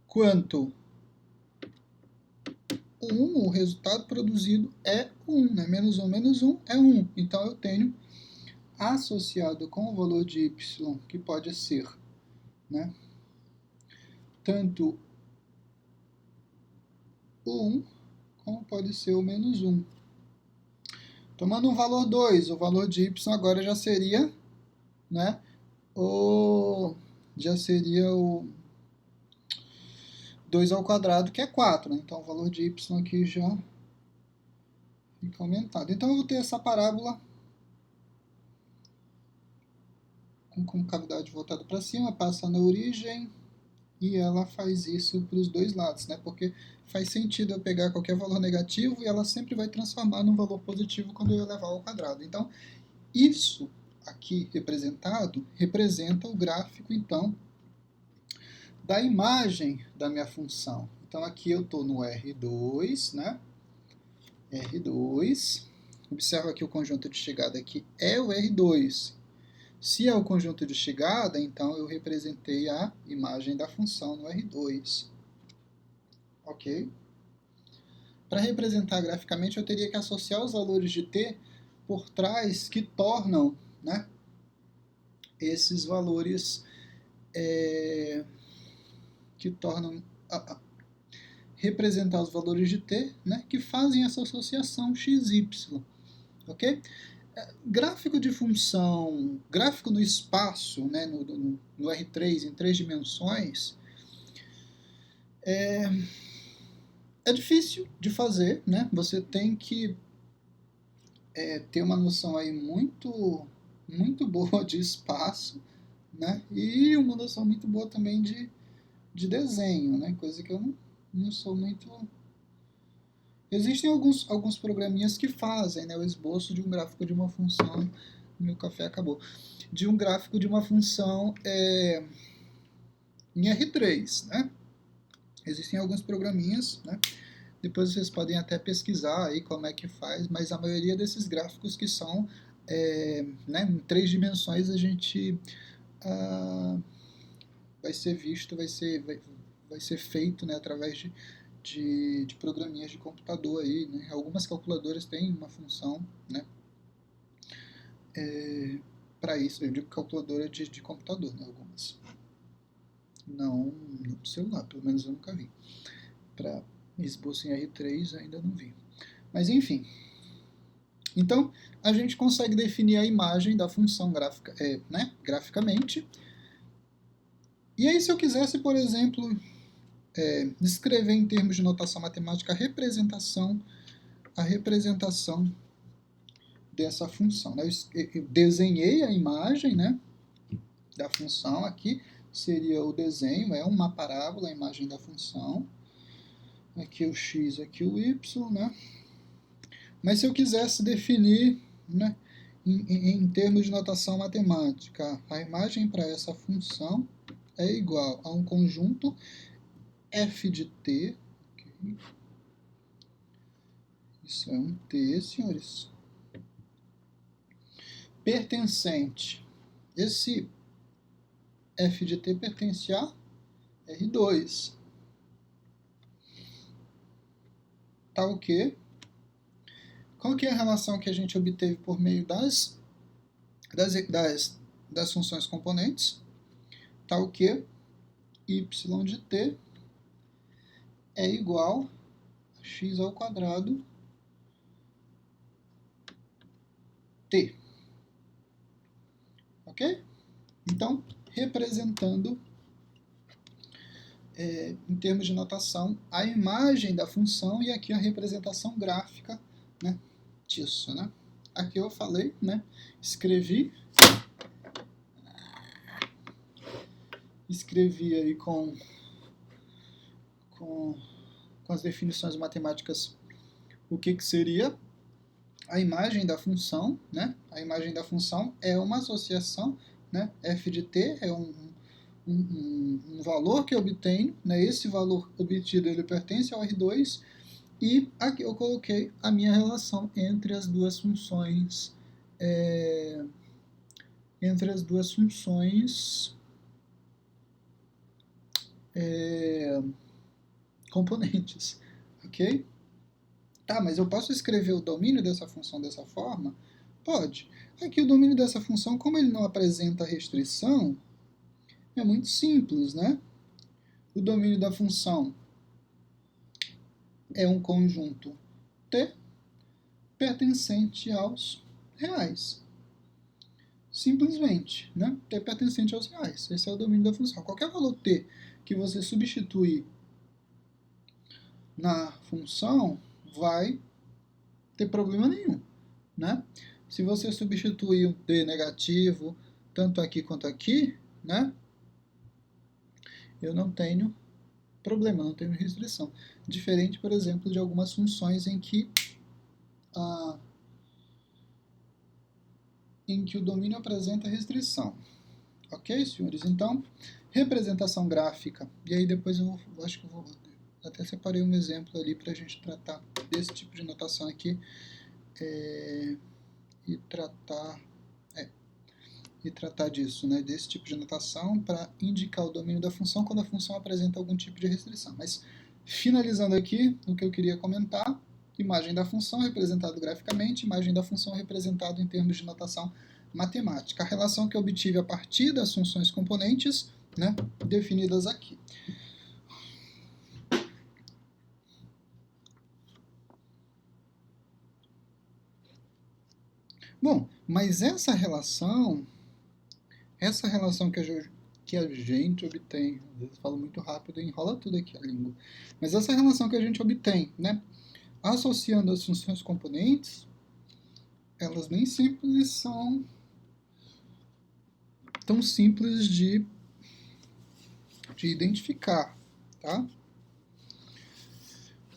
quanto 1, o resultado produzido é 1, né? Menos 1 é 1. Então eu tenho associado com o valor de y, que pode ser, né, tanto o 1 como pode ser o menos 1. Tomando um valor 2, o valor de y agora já seria né? Ou já seria o 2 ao quadrado, que é 4, né? Então o valor de y aqui já fica aumentado. Então eu vou ter essa parábola com cavidade voltada para cima, passa na origem e ela faz isso para os dois lados, né? Porque faz sentido eu pegar qualquer valor negativo e ela sempre vai transformar num valor positivo quando eu elevar ao quadrado. Então, isso aqui representado representa o gráfico, então, da imagem da minha função. Então, aqui eu estou no R2, né? R2. Observa que o conjunto de chegada aqui é o R2. Se é o conjunto de chegada, então eu representei a imagem da função no R2. Ok? Para representar graficamente, eu teria que associar os valores de t por trás que tornam, né, esses valores que tornam representar os valores de t, né, que fazem essa associação xy. Ok? Gráfico de função, gráfico no espaço, né, no R3 em 3 dimensões, é difícil de fazer, né? Você tem que ter uma noção aí muito boa de espaço, né? E uma noção muito boa também de desenho, né? Coisa que eu não sou muito... Existem alguns programinhas que fazem, né, o esboço de um gráfico de uma função. Meu café acabou. De um gráfico de uma função em R3, né? Existem alguns programinhas, né? Depois vocês podem até pesquisar aí como é que faz, mas a maioria desses gráficos que são né, em 3 dimensões a gente vai ser visto, vai ser feito, né, através de programinhas de computador aí, né? Algumas calculadoras têm uma função, né, para isso. Eu digo calculadora de computador, né, algumas. Não no celular, pelo menos eu nunca vi. Para esboço em R3 ainda não vi. Mas enfim. Então, a gente consegue definir a imagem da função gráfica, né, graficamente. E aí, se eu quisesse, por exemplo, descrever em termos de notação matemática a representação dessa função, né? Eu desenhei a imagem, né, da função aqui, seria o desenho, é uma parábola, a imagem da função. Aqui o x, aqui o y, né? Mas se eu quisesse definir, né, em termos de notação matemática, a imagem para essa função é igual a um conjunto f de t, okay? Isso é um t, senhores, pertencente, esse f de t pertence a R2, tá o quê? Qual que é a relação que a gente obteve por meio das funções componentes? Tá o quê? Y de t é igual a x ao quadrado t. Ok? Então, representando, em termos de notação, a imagem da função e aqui a representação gráfica, né, disso. Né? Aqui eu falei, né, escrevi aí com as definições matemáticas o que seria a imagem da função, né? A imagem da função é uma associação, né? F de t é um valor que eu obtenho, né? Esse valor obtido ele pertence ao R2 e aqui eu coloquei a minha relação entre as duas funções, componentes, ok? Tá, mas eu posso escrever o domínio dessa função dessa forma? Pode. Aqui o domínio dessa função, como ele não apresenta restrição, é muito simples, né? O domínio da função é um conjunto T pertencente aos reais. simplesmente, né? T pertencente aos reais. Esse é o domínio da função. Qualquer valor t que você substituir na função vai ter problema nenhum, né? Se você substituir um t negativo tanto aqui quanto aqui, né? Eu não tenho problema, não tenho restrição. Diferente, por exemplo, de algumas funções em que o domínio apresenta restrição. Ok, senhores? Então, representação gráfica. E aí depois acho que eu vou até separei um exemplo ali para a gente tratar desse tipo de notação aqui e tratar disso, né, desse tipo de notação para indicar o domínio da função quando a função apresenta algum tipo de restrição. Mas, finalizando aqui, o que eu queria comentar, imagem da função representada graficamente, imagem da função representada em termos de notação matemática. A relação que eu obtive a partir das funções componentes, né, definidas aqui. Bom, mas essa relação que a gente obtém, às vezes falo muito rápido e enrola tudo aqui a língua, mas essa relação que a gente obtém, né, associando as funções componentes, elas nem sempre são tão simples de identificar, tá?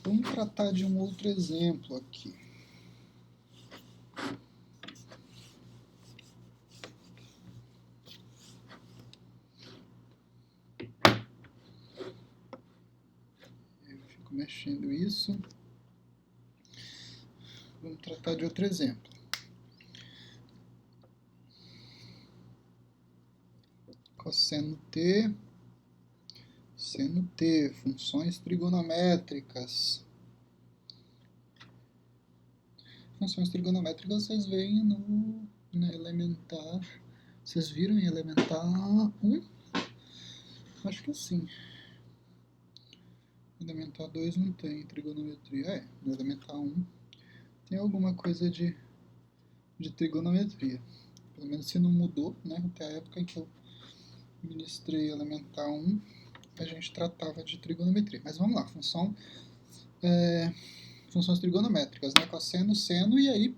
Vamos tratar de um outro exemplo aqui. Eu fico mexendo isso. Vamos tratar de outro exemplo. Cosseno t, seno t, funções trigonométricas. Funções trigonométricas vocês veem na elementar. Vocês viram em elementar 1? Acho que sim. Elementar 2 não tem trigonometria. No elementar 1 tem alguma coisa de trigonometria. Pelo menos se não mudou, né? Até a época em que eu ministrei elementar 1, a gente tratava de trigonometria. Mas vamos lá, funções trigonométricas, né? Cosseno, seno, e aí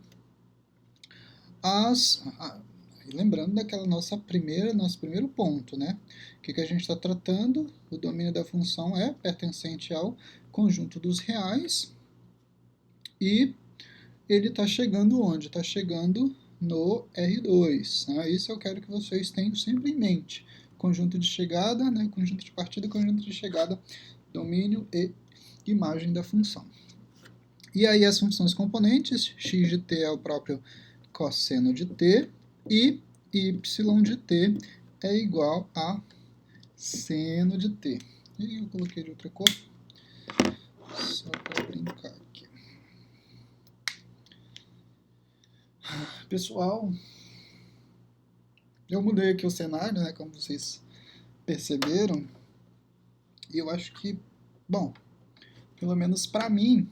lembrando daquela nosso primeiro ponto, né? O que a gente está tratando? O domínio da função é pertencente ao conjunto dos reais e ele está chegando onde? Está chegando no R2. Né? Isso eu quero que vocês tenham sempre em mente. Conjunto de chegada, né? Conjunto de partida, conjunto de chegada, domínio e imagem da função. E aí as funções componentes, x de t é o próprio cosseno de t, e y de t é igual a seno de t. E eu coloquei de outra cor, só para brincar aqui. Pessoal, eu mudei aqui o cenário, né, como vocês perceberam, e eu acho que, bom, pelo menos para mim,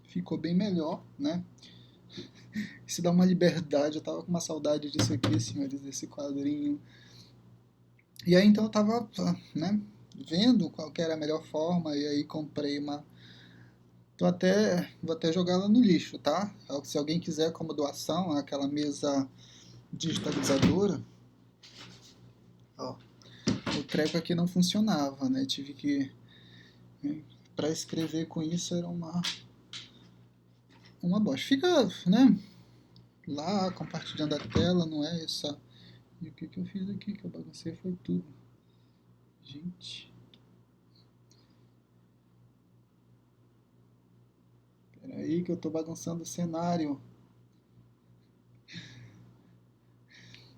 ficou bem melhor, né? Isso dá uma liberdade, eu tava com uma saudade disso aqui, senhores, desse quadrinho. E aí então eu tava, né, vendo qual que era a melhor forma, e aí comprei uma... vou até jogar ela no lixo, tá? Se alguém quiser como doação, aquela mesa digitalizadora, ó, o treco aqui não funcionava, né? Tive que... para escrever com isso era uma bosta. Fica, né, lá compartilhando a tela, não é essa... E o que eu fiz aqui, que eu baguncei foi tudo. Gente... Peraí que eu tô bagunçando o cenário.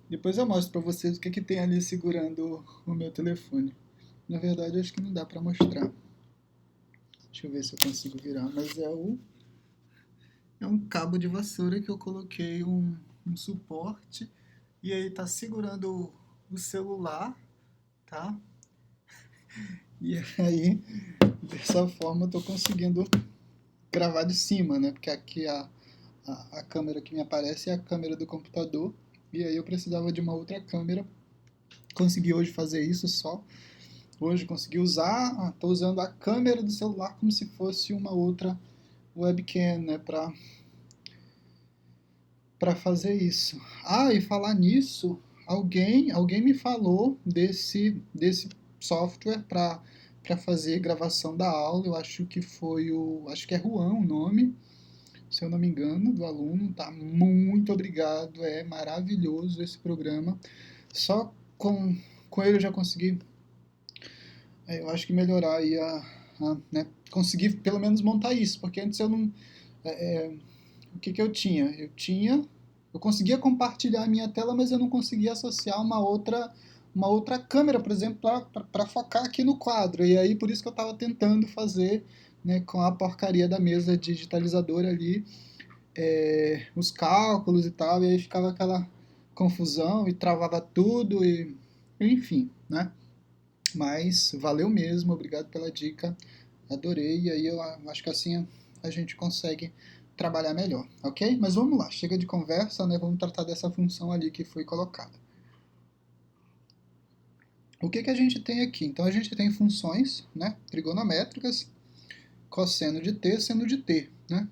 Depois eu mostro pra vocês o que tem ali segurando o meu telefone. Na verdade, acho que não dá pra mostrar. Deixa eu ver se eu consigo virar. Mas é um cabo de vassoura que eu coloquei um suporte. E aí tá segurando o celular, tá? E aí, dessa forma, eu tô conseguindo gravar de cima, né? Porque aqui a câmera que me aparece é a câmera do computador. e aí eu precisava de uma outra câmera. Consegui hoje fazer isso só. Hoje consegui usar, estou usando a câmera do celular como se fosse uma outra webcam, né, para fazer isso. Ah, e falar nisso, alguém me falou desse software para fazer gravação da aula. Eu acho que acho que é Juan o nome, se eu não me engano, do aluno. Tá? Muito obrigado, é maravilhoso esse programa. Só com ele eu já consegui, eu acho que melhorar aí né, conseguir pelo menos montar isso, porque antes eu não, o que eu tinha? Eu conseguia compartilhar a minha tela, mas eu não conseguia associar uma outra câmera, por exemplo, para focar aqui no quadro. E aí por isso que eu estava tentando fazer, né, com a porcaria da mesa digitalizadora ali, os cálculos e tal, e aí ficava aquela confusão e travava tudo e enfim, né? Mas valeu mesmo, obrigado pela dica, adorei, e aí eu acho que assim a gente consegue trabalhar melhor, ok? Mas vamos lá, chega de conversa, né? Vamos tratar dessa função ali que foi colocada. O que a gente tem aqui? Então a gente tem funções, né, trigonométricas, cosseno de t, seno de t, né?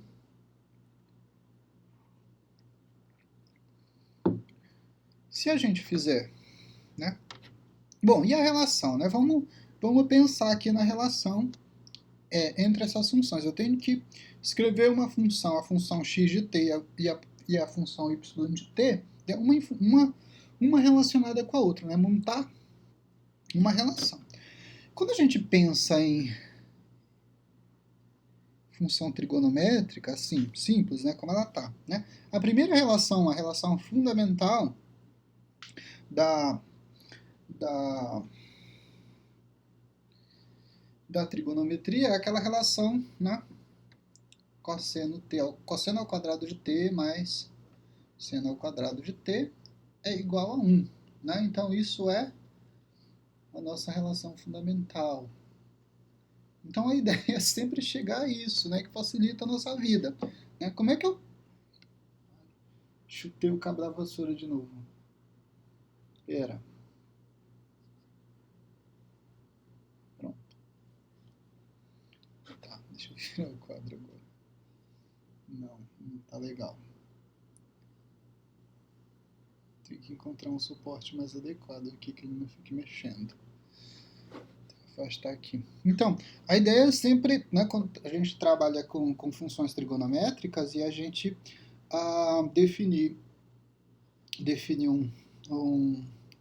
Se a gente fizer, né? Bom, e a relação, né? Vamos pensar aqui na relação entre essas funções. Eu tenho que escrever uma função, a função x de t e a função y de t, uma relacionada com a outra, né? Montar uma relação. Quando a gente pensa em função trigonométrica, assim, simples, né, como ela está, né? A primeira relação, a relação fundamental da, da, da trigonometria é aquela relação, né, cosseno ao quadrado de t mais seno ao quadrado de t é igual a 1. Né? Então, isso é a nossa relação fundamental. Então, a ideia é sempre chegar a isso, né? Que facilita a nossa vida. Né? Como é que eu... Chutei o cabo da vassoura de novo. Pera. Pronto. Tá, deixa eu virar o quadro agora. Não tá legal. Tem que encontrar um suporte mais adequado aqui que ele não fique mexendo. Afastar aqui. Então, a ideia é sempre, né, quando a gente trabalha com funções trigonométricas e a gente definir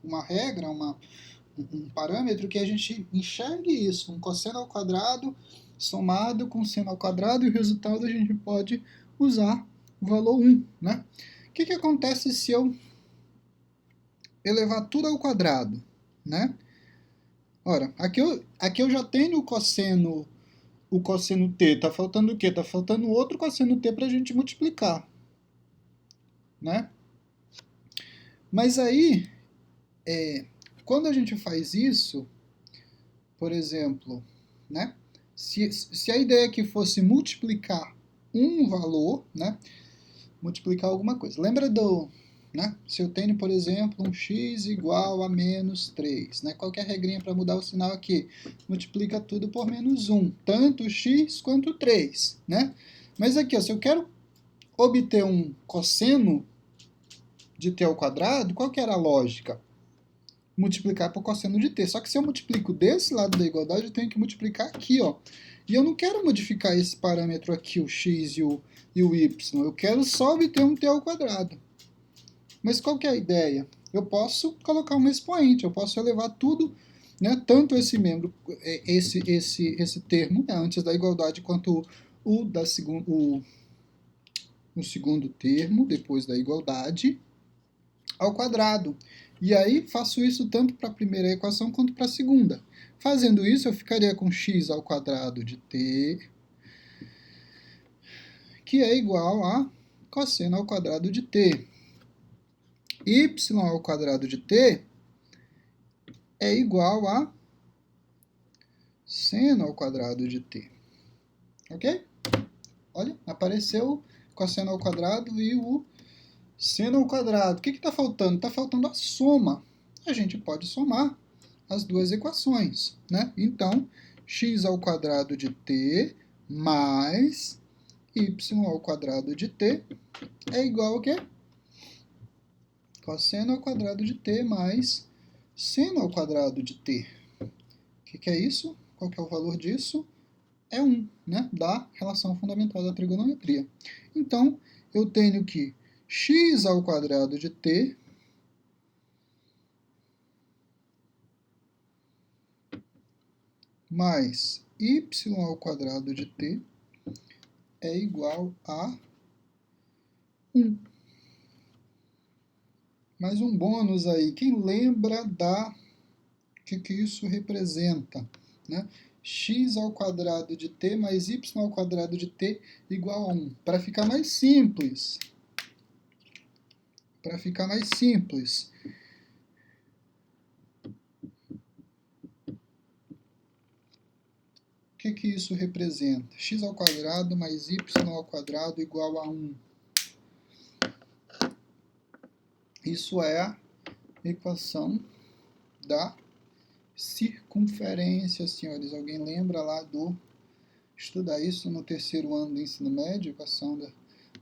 uma regra, um parâmetro que a gente enxergue isso, um cosseno ao quadrado somado com seno ao quadrado, e o resultado a gente pode usar o valor 1. Né? O que acontece se eu elevar tudo ao quadrado? Né? Ora, aqui eu já tenho o cosseno t. Está faltando o quê? Está faltando outro cosseno t para a gente multiplicar. Né? Mas aí, quando a gente faz isso, por exemplo, né? Se a ideia aqui fosse multiplicar um valor, né? Multiplicar alguma coisa. Lembra né? Se eu tenho, por exemplo, um x igual a menos 3, né? Qual que é a regrinha para mudar o sinal aqui? Multiplica tudo por menos 1, tanto x quanto 3, né? Mas aqui, ó, se eu quero obter um cosseno de t ao quadrado, qual que era a lógica? Multiplicar por cosseno de t. Só que se eu multiplico desse lado da igualdade, eu tenho que multiplicar aqui, ó. E eu não quero modificar esse parâmetro aqui, o x e o y. Eu quero só obter um t ao quadrado. Mas qual que é a ideia? Eu posso colocar um expoente, eu posso elevar tudo, né, tanto esse membro, esse termo, né, antes da igualdade, quanto o segundo termo, depois da igualdade, ao quadrado. E aí faço isso tanto para a primeira equação quanto para a segunda. Fazendo isso, eu ficaria com x ao quadrado de t, que é igual a cosseno ao quadrado de t. Y ao quadrado de t é igual a seno ao quadrado de t. Ok? Olha, apareceu cosseno ao quadrado e o Seno ao quadrado. O que está faltando? Está faltando a soma. A gente pode somar as duas equações, né? Então, x ao quadrado de t mais y ao quadrado de t é igual ao quê? Cosseno ao quadrado de t mais seno ao quadrado de t. O que é isso? Qual que é o valor disso? É 1, né? Da relação fundamental da trigonometria. Então, eu tenho que x ao quadrado de t mais y ao quadrado de t é igual a 1. Mais um bônus aí. Quem lembra da que isso representa? Né? X ao quadrado de t mais y ao quadrado de t igual a 1. Para ficar mais simples. Para ficar mais simples. O que isso representa? X ao quadrado mais y ao quadrado igual a 1. Isso é a equação da circunferência, senhores. Alguém lembra lá do estudar isso no terceiro ano do ensino médio, equação da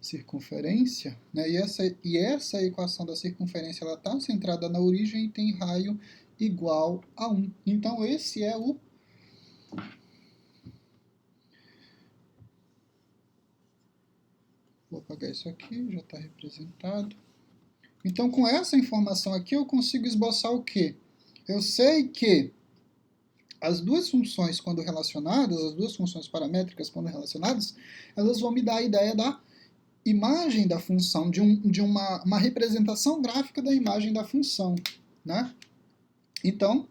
circunferência, né? E essa equação da circunferência ela está centrada na origem e tem raio igual a 1. Então esse é o vou apagar isso aqui, já está representado. Então com essa informação aqui eu consigo esboçar o quê? Eu sei que as duas funções quando relacionadas, as duas funções paramétricas quando relacionadas, elas vão me dar a ideia da imagem da função, de uma representação gráfica da imagem da função, né? Então,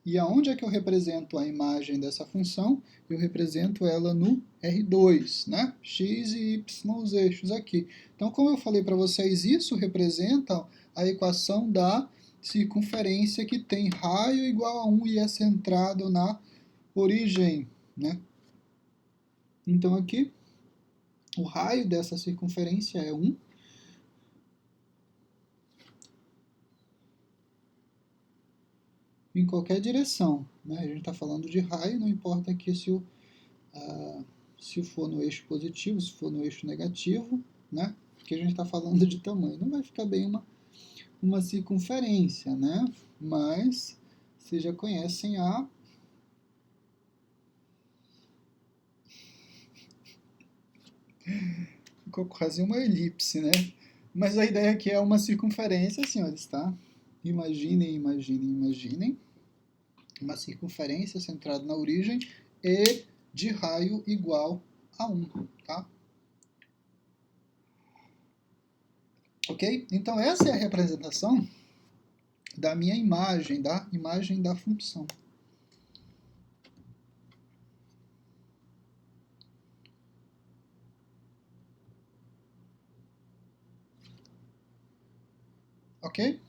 e aonde é que eu represento a imagem dessa função? Eu represento ela no R2, né? X e Y, os eixos aqui. Então, como eu falei para vocês, isso representa a equação da circunferência que tem raio igual a 1 e é centrado na origem, né? Então, aqui, o raio dessa circunferência é 1. Em qualquer direção, né? A gente está falando de raio, não importa aqui se for no eixo positivo, se for no eixo negativo, né? Porque a gente está falando de tamanho. Não vai ficar bem uma circunferência, né? Mas vocês já conhecem a ficou quase uma elipse, né? Mas a ideia aqui é uma circunferência, senhores, tá? Imaginem, imaginem, imaginem. Uma circunferência centrada na origem e de raio igual a 1, tá? Ok? Então essa é a representação da minha imagem, da imagem da função. Ok?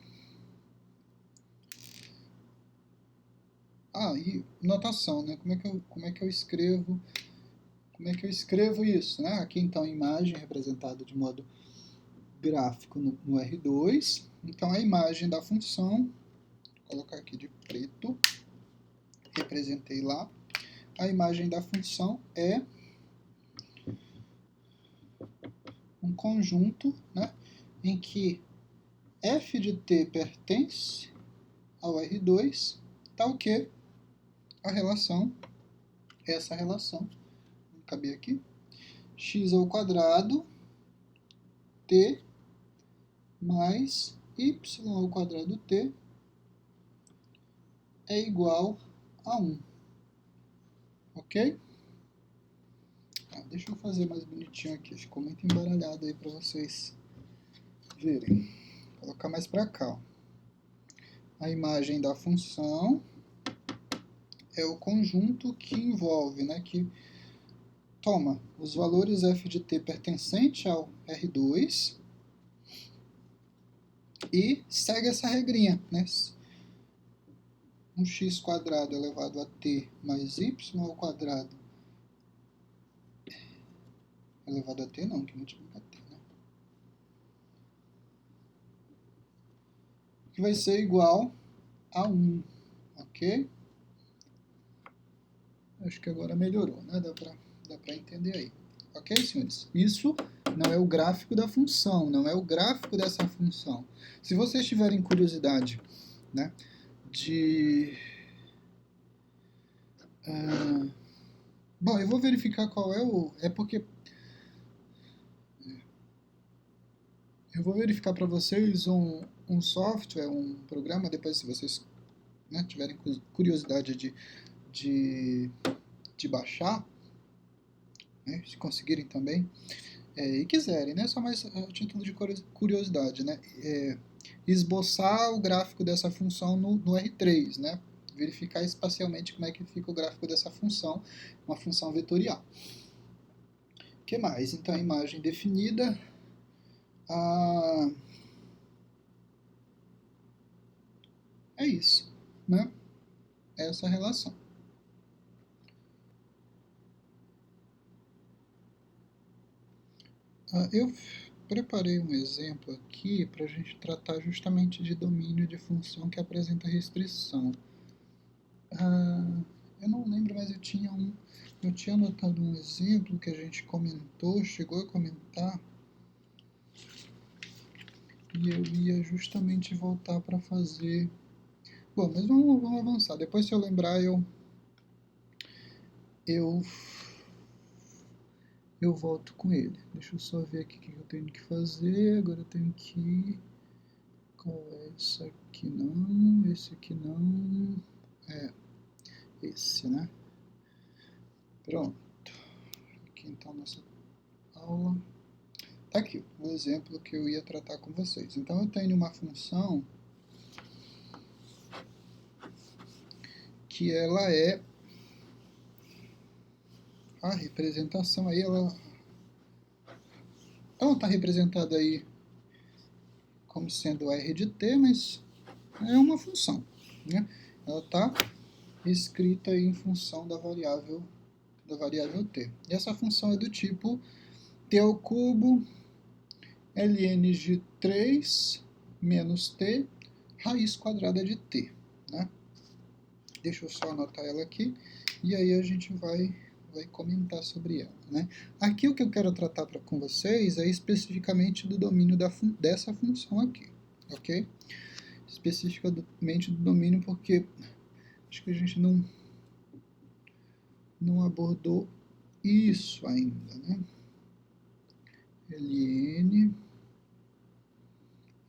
Ah, e notação, né? Como é que eu escrevo isso, né? Aqui então a imagem representada de modo gráfico no R2. Então a imagem da função, vou colocar aqui de preto, representei lá. A imagem da função é um conjunto, né, em que f de t pertence ao R2, tal que a relação, essa relação, vou caber aqui, x ao quadrado t mais y ao quadrado t é igual a 1. Ok? Deixa eu fazer mais bonitinho aqui, ficou muito embaralhado aí para vocês verem. Vou colocar mais para cá. Ó. A imagem da função é o conjunto que envolve, né, que toma os valores f de t pertencente ao R2 e segue essa regrinha, né? Um x quadrado elevado a t mais y ao quadrado elevado a t não, que multiplica t, né? Que vai ser igual a 1, ok? Acho que agora melhorou, né? Dá para entender aí. Ok, senhores? Isso não é o gráfico da função, não é o gráfico dessa função. Se vocês tiverem curiosidade, né, de... bom, eu vou verificar qual é o... É porque... Eu vou verificar para vocês um software, um programa, depois se vocês, né, tiverem curiosidade de, de baixar, né, se conseguirem também, e quiserem, né, só mais a título de curiosidade, né, esboçar o gráfico dessa função no R3, né, verificar espacialmente como é que fica o gráfico dessa função, uma função vetorial. O que mais? Então, a imagem definida, é isso, né? Essa relação. Eu preparei um exemplo aqui para a gente tratar justamente de domínio de função que apresenta restrição. Eu não lembro, mas eu tinha anotado um exemplo que a gente comentou, chegou a comentar, e eu ia justamente voltar para fazer. Bom, mas vamos avançar. Depois, se eu lembrar, eu volto com ele. Deixa eu só ver aqui o que eu tenho que fazer. Agora eu tenho que... Qual é esse aqui? Não, esse aqui não. Esse, né? Pronto. Aqui então nossa aula. Tá aqui o exemplo que eu ia tratar com vocês. Então eu tenho uma função que ela é a representação aí, ela está representada aí como sendo R de t, mas é uma função, né? Ela está escrita aí em função da variável t. E essa função é do tipo t ao cubo ln de 3 menos t raiz quadrada de t, né? Deixa eu só anotar ela aqui e aí a gente vai comentar sobre ela, né? Aqui o que eu quero tratar com vocês é especificamente do domínio dessa função aqui, ok? Especificamente do domínio porque acho que a gente não abordou isso ainda, né? Ln...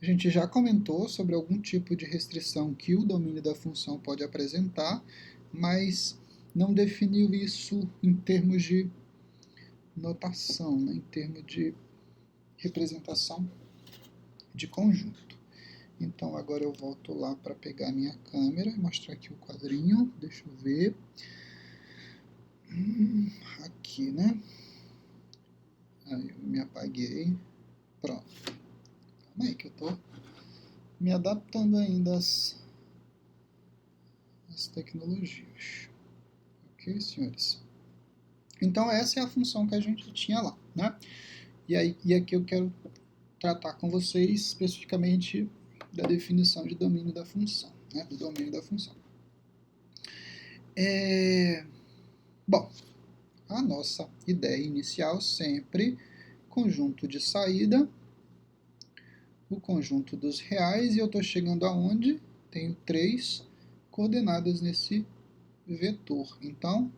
A gente já comentou sobre algum tipo de restrição que o domínio da função pode apresentar, mas não definiu isso em termos de notação, né? Em termos de representação de conjunto. Então agora eu volto lá para pegar minha câmera e mostrar aqui o quadrinho. Deixa eu ver. Aqui, né? Aí eu me apaguei. Pronto. Calma aí que eu estou me adaptando ainda às tecnologias. Ok, senhores? Então essa é a função que a gente tinha lá, né? E aqui eu quero tratar com vocês especificamente da definição de domínio da função, né? Do domínio da função. Bom, a nossa ideia inicial sempre conjunto de saída, o conjunto dos reais, e eu estou chegando aonde? Tenho 3 coordenadas nesse vetor. Então,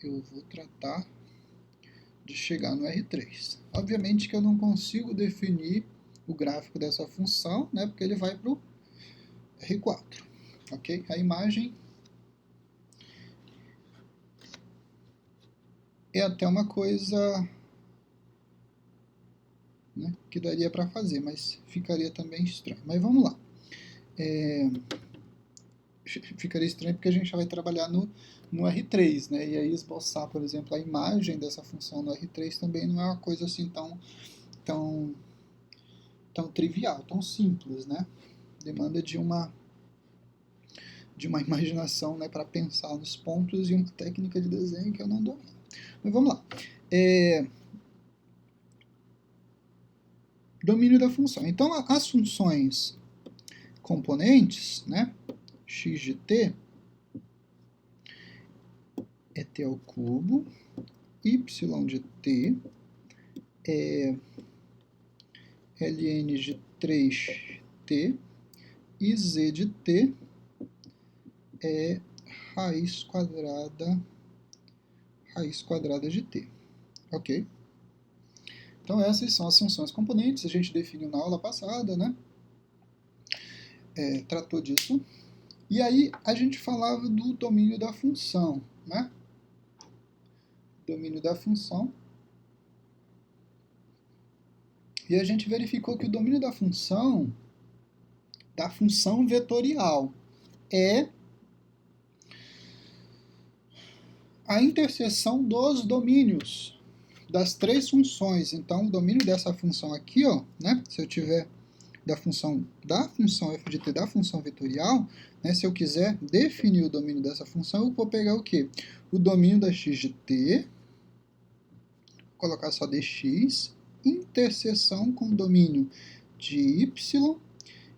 eu vou tratar de chegar no R3. Obviamente que eu não consigo definir o gráfico dessa função, né, porque ele vai para o R4. Ok? A imagem é até uma coisa, né, que daria para fazer, mas ficaria também estranho. Mas vamos lá. Ficaria estranho porque a gente já vai trabalhar no R3, né? E aí esboçar, por exemplo, a imagem dessa função no R3 também não é uma coisa assim tão trivial, tão simples, né? Demanda de uma imaginação, né, para pensar nos pontos e uma técnica de desenho que eu não domino. Mas vamos lá. domínio da função. Então, as funções componentes, né, x de t é t ao cubo, y de t é ln de 3t e z de t é raiz quadrada de t, ok? Então essas são as funções componentes, a gente definiu na aula passada, né? Tratou disso. E aí a gente falava do domínio da função, né? Domínio da função. E a gente verificou que o domínio da função vetorial, é a interseção dos domínios das três funções. Então, o domínio dessa função aqui, ó, né, se eu tiver da função f de t da função vetorial, né, se eu quiser definir o domínio dessa função, eu vou pegar o quê? O domínio da x de t, colocar só dx, interseção com o domínio de y,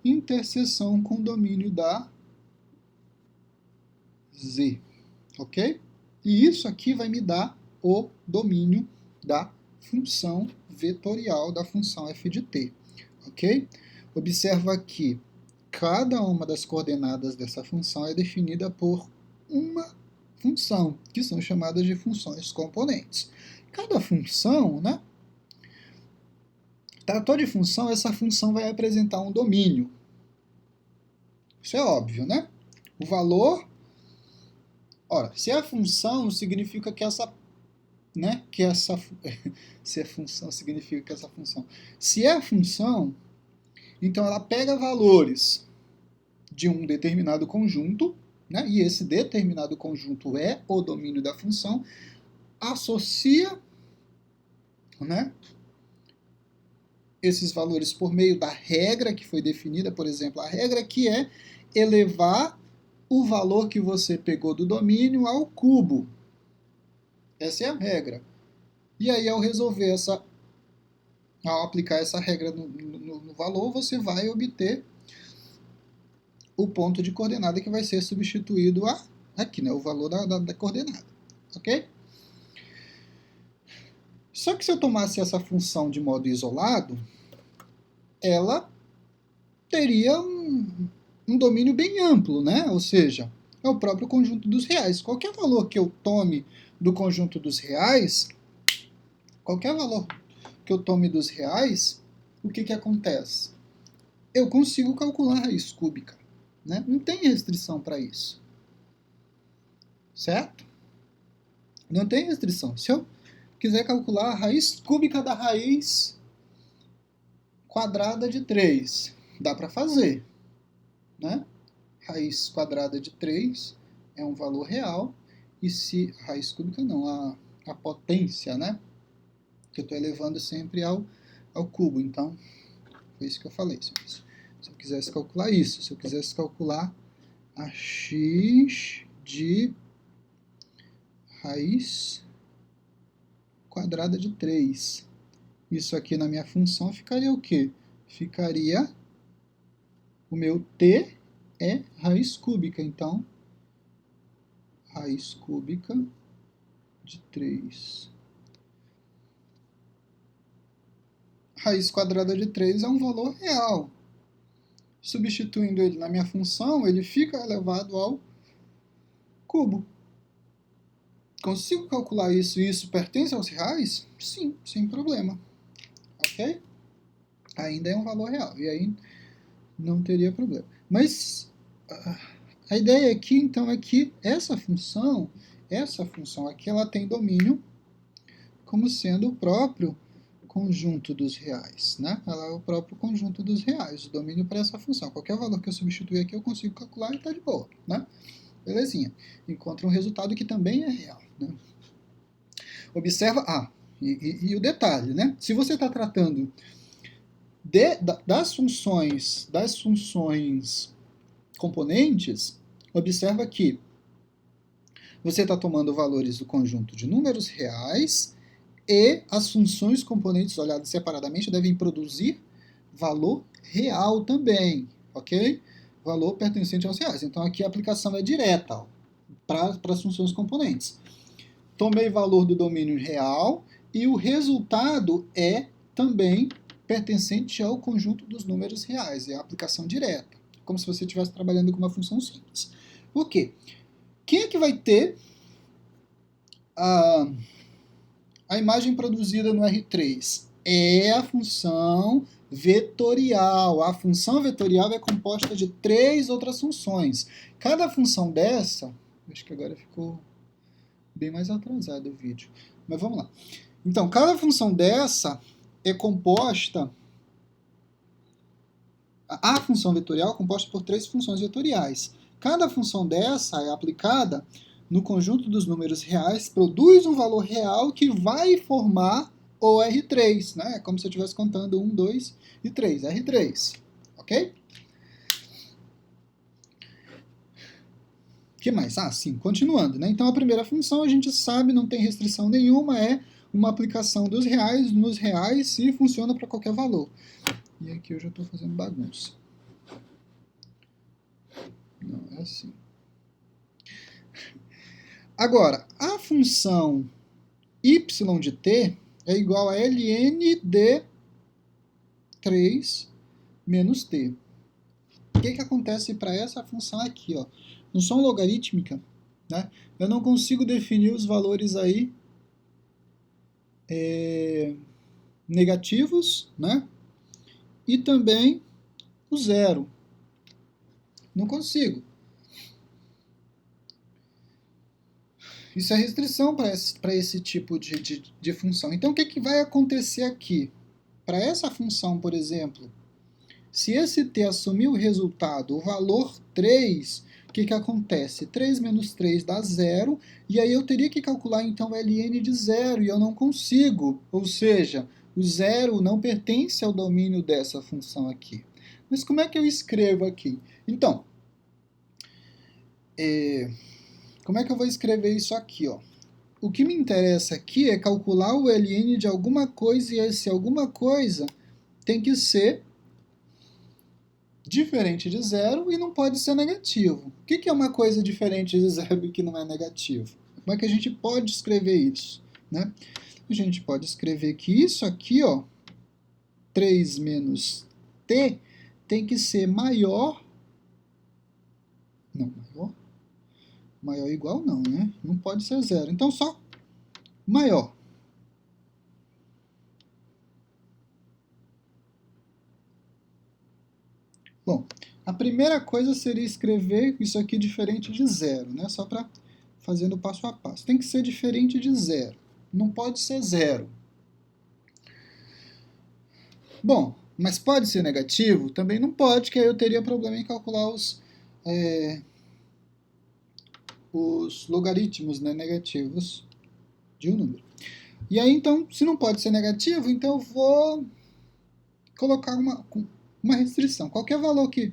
interseção com o domínio da z, ok? E isso aqui vai me dar o domínio da função vetorial da função f de t, ok? Observa que cada uma das coordenadas dessa função é definida por uma função, que são chamadas de funções componentes. Cada função, né? Tratou de função, essa função vai apresentar um domínio. Isso é óbvio, né? O valor... Ora, se é função, significa que essa... Né? Se é função, significa que essa função... Se é função, então ela pega valores de um determinado conjunto, né? E esse determinado conjunto é o domínio da função, associa, né, esses valores por meio da regra que foi definida, por exemplo, a regra que é elevar o valor que você pegou do domínio ao cubo. Essa é a regra. E aí, ao aplicar essa regra no valor, você vai obter o ponto de coordenada que vai ser substituído aqui, né, o valor da coordenada, ok? Só que se eu tomasse essa função de modo isolado, ela teria um domínio bem amplo, né? Ou seja, é o próprio conjunto dos reais. Qualquer valor que eu tome do conjunto dos reais, o que acontece? Eu consigo calcular a raiz cúbica, né? Não tem restrição para isso. Certo? Não tem restrição. Se eu quiser calcular a raiz cúbica da raiz quadrada de 3, dá para fazer, né? Raiz quadrada de 3 é um valor real, e se... Raiz cúbica não, a potência, né? Que eu estou elevando sempre ao cubo. Então, foi isso que eu falei. Se eu quisesse calcular isso, se eu quisesse calcular a x de raiz quadrada de 3, isso aqui na minha função ficaria o quê? Ficaria... O meu t é raiz cúbica, então, raiz cúbica de 3. Raiz quadrada de 3 é um valor real. Substituindo ele na minha função, ele fica elevado ao cubo. Consigo calcular isso e isso pertence aos reais? Sim, sem problema. Ok? Ainda é um valor real, e aí não teria problema. Mas a ideia aqui, então, é que essa função aqui, ela tem domínio como sendo o próprio conjunto dos reais, né? Ela é o próprio conjunto dos reais, o domínio para essa função. Qualquer valor que eu substituir aqui, eu consigo calcular e está de boa, né? Belezinha. Encontra um resultado que também é real, né? Observa, e o detalhe, né? Se você está tratando das funções componentes, observa que você está tomando valores do conjunto de números reais, e as funções componentes olhadas separadamente devem produzir valor real também, ok? Valor pertencente aos reais. Então aqui a aplicação é direta para as funções componentes. Tomei valor do domínio real e o resultado é também pertencente ao conjunto dos números reais. É a aplicação direta, como se você estivesse trabalhando com uma função simples. Por quê? Quem é que vai ter a imagem produzida no R3? É a função vetorial. A função vetorial é composta de 3 outras funções. Cada função dessa... Acho que agora ficou bem mais atrasado o vídeo. Mas vamos lá. Então, cada função dessa é composta... A função vetorial é composta por 3 funções vetoriais. Cada função dessa é aplicada no conjunto dos números reais, produz um valor real que vai formar o R3, né? É como se eu estivesse contando 1, 2 e 3, R3, ok? O que mais? Ah, sim, continuando, né? Então a primeira função a gente sabe, não tem restrição nenhuma, é uma aplicação dos reais nos reais e funciona para qualquer valor. E aqui eu já estou fazendo bagunça. Não, é assim. Agora, a função y de t é igual a ln de 3 menos t. O que acontece para essa função aqui? Ó? Função logarítmica, né? Eu não consigo definir os valores aí negativos, né? E também o zero. Não consigo. Isso é restrição para esse tipo de função. Então, o que vai acontecer aqui? Para essa função, por exemplo, se esse t assumir o resultado, o valor 3, o que acontece? 3 menos 3 dá 0, e aí eu teria que calcular então o ln de 0, e eu não consigo. Ou seja, o 0 não pertence ao domínio dessa função aqui. Mas como é que eu escrevo aqui? Então, como é que eu vou escrever isso aqui? Ó? O que me interessa aqui é calcular o ln de alguma coisa, e esse alguma coisa tem que ser diferente de zero e não pode ser negativo. O que é uma coisa diferente de zero e que não é negativo? Como é que a gente pode escrever isso? Né? A gente pode escrever que isso aqui, ó, 3 menos t, tem que ser maior... Não, maior ou igual não, né? Não pode ser zero. Então, só maior. Bom, a primeira coisa seria escrever isso aqui diferente de zero, né? Só para fazendo passo a passo. Tem que ser diferente de zero. Não pode ser zero. Bom, mas pode ser negativo? Também não pode, que aí eu teria problema em calcular os logaritmos, né, negativos de um número. E aí, então, se não pode ser negativo, então eu vou colocar uma restrição. Qualquer valor que...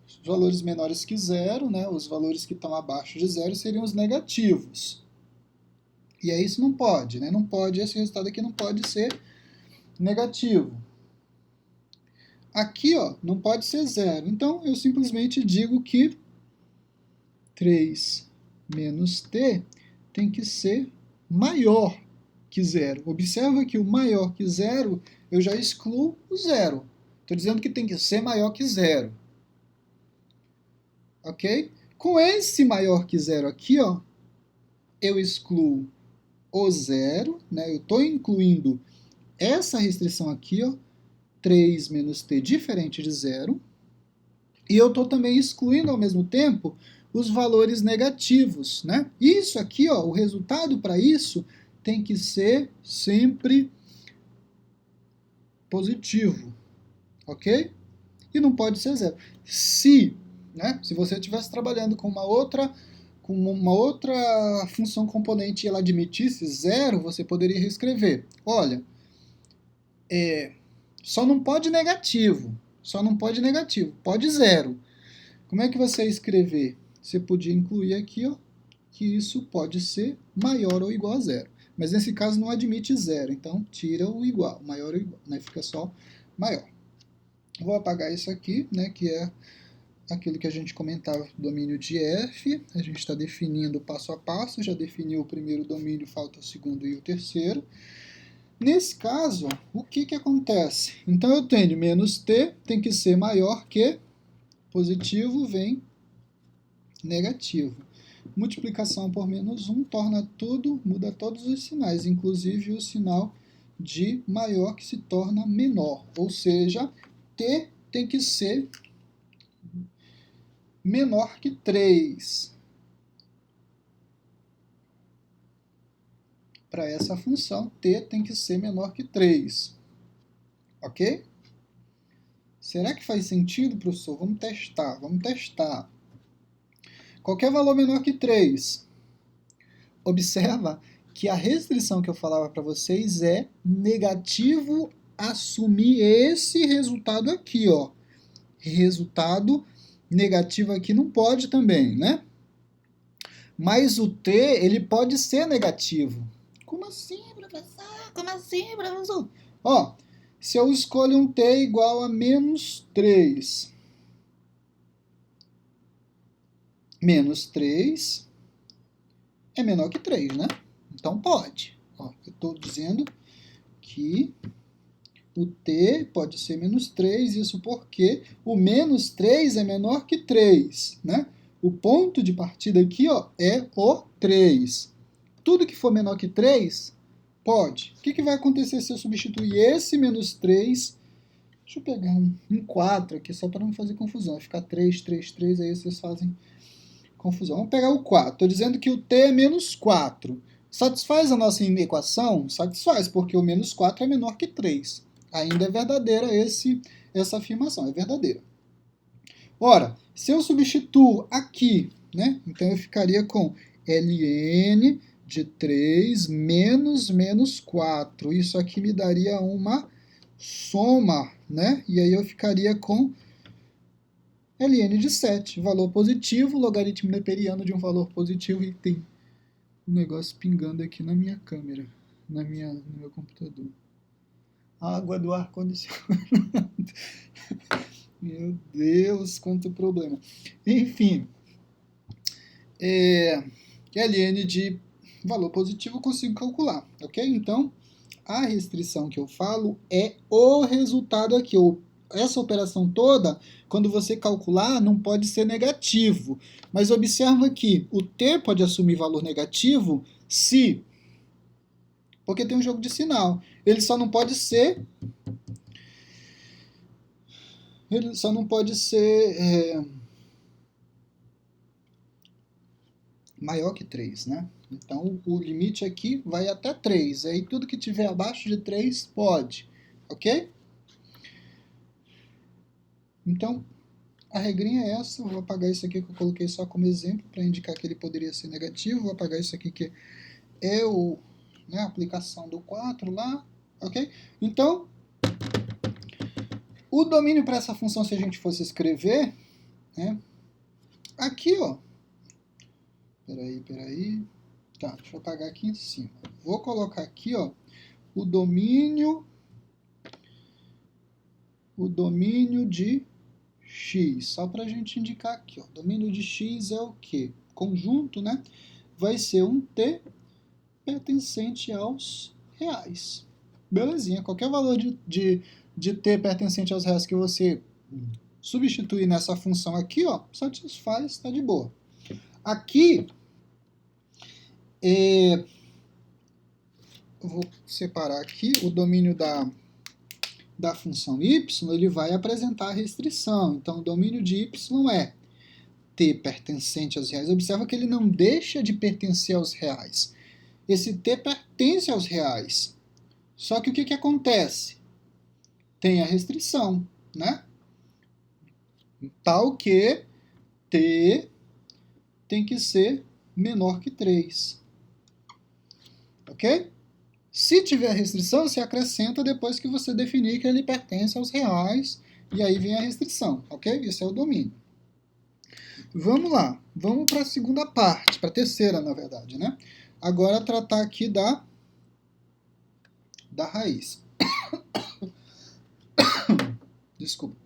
os valores menores que zero, né, os valores que estão abaixo de zero seriam os negativos. E aí isso não pode, né? Não pode, esse resultado aqui não pode ser negativo. Aqui, ó, não pode ser zero. Então, eu simplesmente digo que 3 menos t tem que ser maior que zero. Observa que o maior que zero, eu já excluo o zero. Estou dizendo que tem que ser maior que zero. Ok? Com esse maior que zero aqui, ó, eu excluo o zero, né? Eu estou incluindo essa restrição aqui, ó, 3 menos t diferente de zero, e eu estou também excluindo ao mesmo tempo os valores negativos, né? Isso aqui, ó, o resultado para isso tem que ser sempre positivo, ok? E não pode ser zero. Se você estivesse trabalhando com uma outra função componente e ela admitisse zero, você poderia reescrever. Olha, só não pode negativo. Só não pode negativo. Pode zero. Como é que você ia escrever? Você podia incluir aqui, ó, que isso pode ser maior ou igual a zero. Mas nesse caso não admite zero, então tira o igual, maior ou igual, né? Fica só maior. Vou apagar isso aqui, né, que é aquilo que a gente comentava do domínio de F. A gente está definindo passo a passo, já definiu o primeiro domínio, falta o segundo e o terceiro. Nesse caso, o que acontece? Então eu tenho menos t, tem que ser maior que positivo, vem negativo. Multiplicação por menos 1 torna tudo, muda todos os sinais, inclusive o sinal de maior que se torna menor. Ou seja, t tem que ser menor que 3. Para essa função, t tem que ser menor que 3. Ok? Será que faz sentido, professor? Vamos testar, vamos testar. Qualquer valor menor que 3. Observa que a restrição que eu falava para vocês é negativo assumir esse resultado aqui, ó. Resultado negativo aqui não pode também, né? Mas o t, ele pode ser negativo. Como assim, professor? Como assim, professor? Ó, se eu escolho um t igual a menos 3, menos 3 é menor que 3, né? Então pode. Ó, eu estou dizendo que o t pode ser menos 3, isso porque o menos 3 é menor que 3, né? O ponto de partida aqui, ó, é o 3. Tudo que for menor que 3, pode. O que vai acontecer se eu substituir esse menos 3? Deixa eu pegar um 4 aqui, só para não fazer confusão. Vai ficar 3, 3, 3, aí vocês fazem confusão. Vamos pegar o 4. Estou dizendo que o t é menos 4. Satisfaz a nossa equação? Satisfaz, porque o menos 4 é menor que 3. Ainda é verdadeira essa afirmação, é verdadeira. Ora, se eu substituo aqui, né, então eu ficaria com ln de 3 menos 4. Isso aqui me daria uma soma, né? E aí eu ficaria com ln de 7, valor positivo, logaritmo neperiano de um valor positivo, e tem um negócio pingando aqui na minha câmera, no meu computador. Água do ar-condicionado. Meu Deus, quanto problema. Enfim, ln de valor positivo eu consigo calcular, ok? Então, a restrição que eu falo é o resultado aqui. Essa operação toda, quando você calcular, não pode ser negativo. Mas observa que o t pode assumir valor negativo se... porque tem um jogo de sinal. Ele só não pode ser... maior que 3, né? Então, o limite aqui vai até 3. Aí tudo que tiver abaixo de 3 pode, ok? Então, a regrinha é essa. Vou apagar isso aqui que eu coloquei só como exemplo para indicar que ele poderia ser negativo. Vou apagar isso aqui que é a aplicação do 4 lá, ok? Então, o domínio para essa função, se a gente fosse escrever, né? Aqui, ó. Peraí. Tá, deixa eu apagar aqui em cima. Vou colocar aqui, ó, o domínio de x, só para a gente indicar aqui, ó. Domínio de x é o quê? Conjunto, né? Vai ser um t pertencente aos reais. Belezinha, qualquer valor de t pertencente aos reais que você substituir nessa função aqui, ó, satisfaz, está de boa. Aqui, eu vou separar aqui o domínio da função y, ele vai apresentar a restrição. Então, o domínio de y é t pertencente aos reais. Observa que ele não deixa de pertencer aos reais. Esse t pertence aos reais. Só que o que acontece? Tem a restrição, né? Tal que t tem que ser menor que 3. Ok? Se tiver restrição, você acrescenta depois que você definir que ele pertence aos reais, e aí vem a restrição, ok? Isso é o domínio. Vamos lá, vamos para a segunda parte, para a terceira, na verdade, né? Agora tratar aqui da raiz. Desculpa.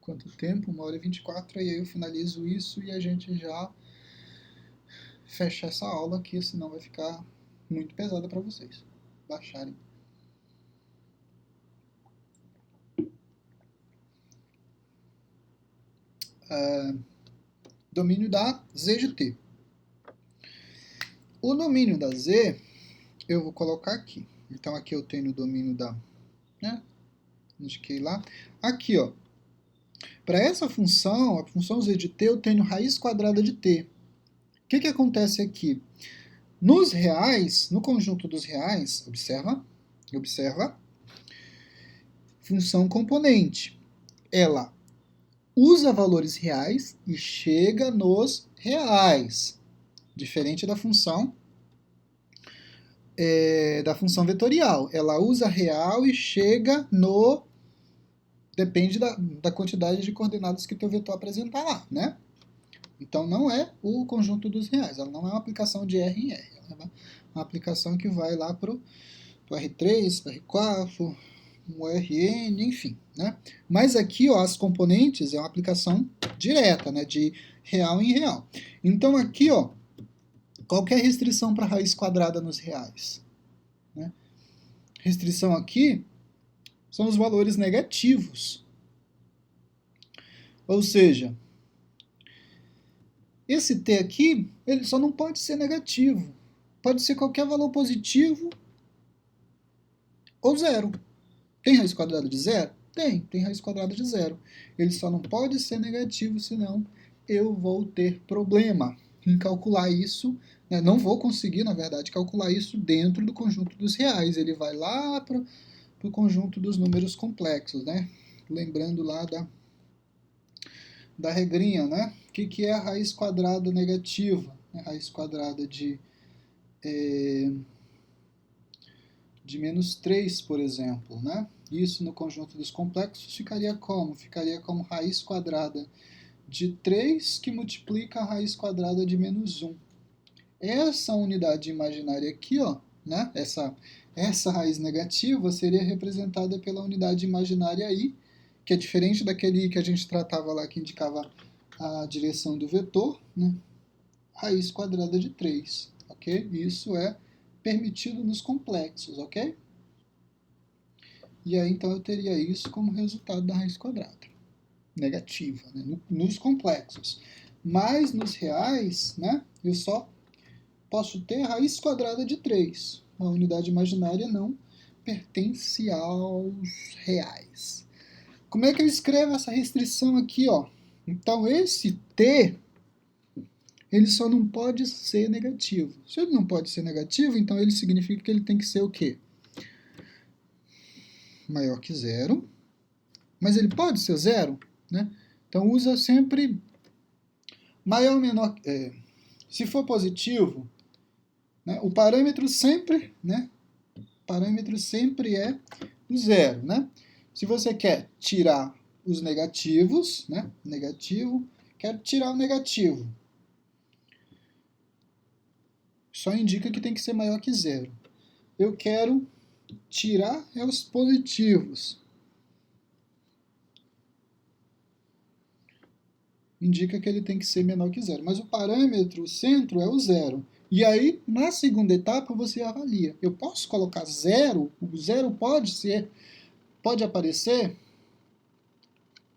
Quanto tempo? 1h24, e aí eu finalizo isso e a gente já fecha essa aula aqui, senão vai ficar muito pesada para vocês baixarem. Domínio da Z de T. O domínio da Z, eu vou colocar aqui. Então aqui eu tenho o domínio da... né? Indiquei lá. Aqui, ó. Para essa função, a função Z de T, eu tenho raiz quadrada de T. O que acontece aqui? Nos reais, no conjunto dos reais, observa, função componente. Ela usa valores reais e chega nos reais. Diferente da função vetorial. Ela usa real e chega no... depende da quantidade de coordenadas que o teu vetor apresentar lá, né? Então não é o conjunto dos reais, ela não é uma aplicação de R em R, ela é uma aplicação que vai lá para o R3, para o R4, o Rn, enfim, né? Mas aqui, ó, as componentes é uma aplicação direta, né, de real em real. Então aqui, ó, qual que é a restrição para raiz quadrada nos reais? Né? Restrição aqui são os valores negativos. Ou seja, esse t aqui, ele só não pode ser negativo. Pode ser qualquer valor positivo ou zero. Tem raiz quadrada de zero? Tem raiz quadrada de zero. Ele só não pode ser negativo, senão eu vou ter problema em calcular isso. Né? Não vou conseguir, na verdade, calcular isso dentro do conjunto dos reais. Ele vai lá para o conjunto dos números complexos, né? Lembrando lá da regrinha, né? O que é a raiz quadrada negativa? A raiz quadrada de menos 3, por exemplo, né? Isso no conjunto dos complexos ficaria como? Ficaria como raiz quadrada de 3 que multiplica a raiz quadrada de menos 1. Essa unidade imaginária aqui, ó, né? Essa raiz negativa seria representada pela unidade imaginária I, que é diferente daquele que a gente tratava lá, que indicava a direção do vetor, né? Raiz quadrada de 3, ok? Isso é permitido nos complexos, ok? E aí, então, eu teria isso como resultado da raiz quadrada negativa, né? Nos complexos. Mas nos reais, né, eu só posso ter raiz quadrada de 3. A unidade imaginária não pertence aos reais. Como é que eu escrevo essa restrição aqui, ó? Então, esse t, ele só não pode ser negativo. Se ele não pode ser negativo, então ele significa que ele tem que ser o quê? Maior que zero. Mas ele pode ser zero, né? Então usa sempre maior ou menor. Se for positivo, né, o parâmetro sempre, né? Parâmetro sempre é o zero, né? Se você quer tirar os negativos, né? Negativo, quero tirar o negativo. Só indica que tem que ser maior que zero. Eu quero tirar os positivos. Indica que ele tem que ser menor que zero. Mas o parâmetro, o centro, é o zero. E aí, na segunda etapa, você avalia. Eu posso colocar zero? O zero pode aparecer?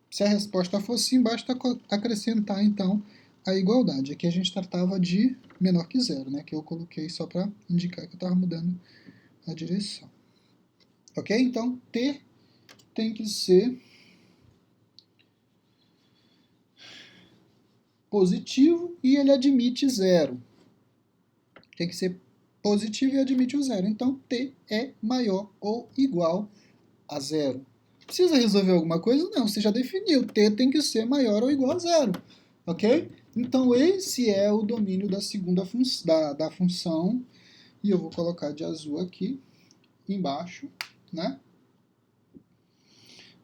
Se a resposta for sim, basta acrescentar, então, a igualdade. Aqui a gente tratava de menor que zero, né? Que eu coloquei só para indicar que eu estava mudando a direção. Ok? Então, T tem que ser positivo e ele admite zero. Tem que ser positivo e admite o zero. Então, t é maior ou igual a zero. Precisa resolver alguma coisa? Não, você já definiu. T tem que ser maior ou igual a zero. Ok? Então, esse é o domínio da segunda da função. E eu vou colocar de azul aqui, embaixo, né?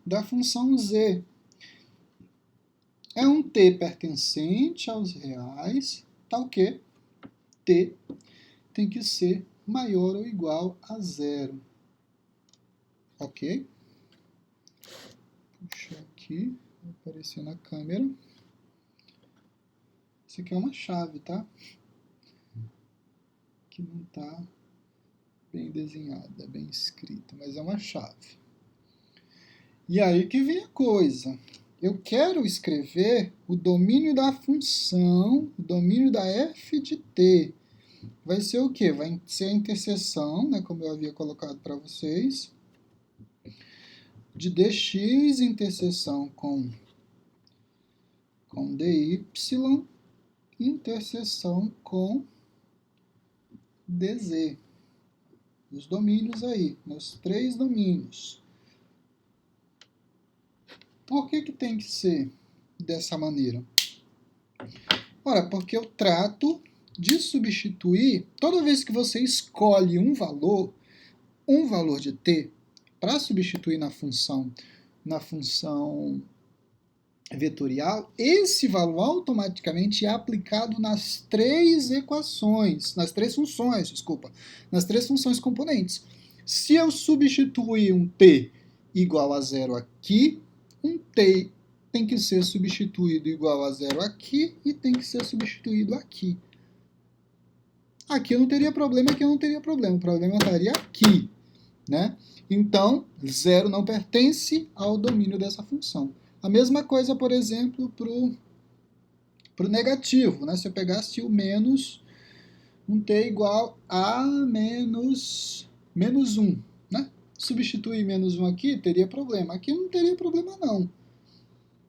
Da função z. É um t pertencente aos reais, tal que t tem que ser maior ou igual a zero. Ok? Puxar aqui, vai aparecer na câmera. Isso aqui é uma chave, tá? Que não está bem desenhada, bem escrita, mas é uma chave. E aí que vem a coisa. Eu quero escrever o domínio da função, o domínio da f de t. Vai ser o quê? Vai ser a interseção, né, como eu havia colocado para vocês, de dx interseção com dy, interseção com dz. Os domínios aí, meus três domínios. Por que tem que ser dessa maneira? Ora, porque eu trato de substituir, toda vez que você escolhe um valor de t, para substituir na função vetorial, esse valor automaticamente é aplicado nas três equações, nas três funções componentes. Se eu substituir um t igual a zero aqui, um t tem que ser substituído igual a zero aqui e tem que ser substituído aqui. Aqui eu não teria problema, aqui eu não teria problema. O problema estaria aqui, né? Então, zero não pertence ao domínio dessa função. A mesma coisa, por exemplo, para o negativo, né? Se eu pegasse o menos, um t igual a menos 1, né? Substituir menos 1 aqui, teria problema. Aqui não teria problema não,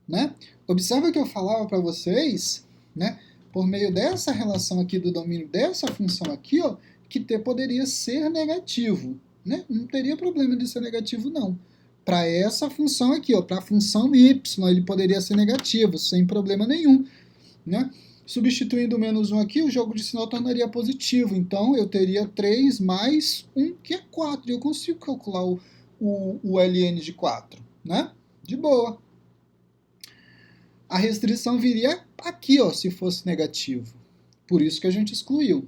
né? Observa que eu falava para vocês, né? Por meio dessa relação aqui do domínio dessa função aqui, ó, que t poderia ser negativo, né? Não teria problema de ser negativo, não. Para essa função aqui, para a função y, ele poderia ser negativo, sem problema nenhum, né? Substituindo menos 1 aqui, o jogo de sinal tornaria positivo. Então, eu teria 3 mais 1, que é 4. E eu consigo calcular o ln de 4, né? De boa. A restrição viria aqui, ó, se fosse negativo. Por isso que a gente excluiu.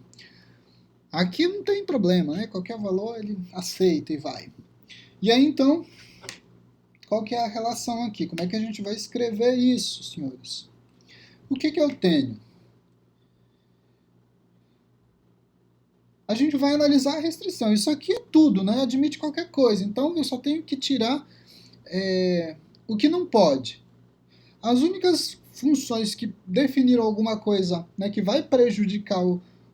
Aqui não tem problema, né? Qualquer valor ele aceita e vai. E aí, então, qual que é a relação aqui? Como é que a gente vai escrever isso, senhores? O que eu tenho? A gente vai analisar a restrição. Isso aqui é tudo, né? Admite qualquer coisa. Então, eu só tenho que tirar o que não pode. As únicas funções que definiram alguma coisa, né, que vai prejudicar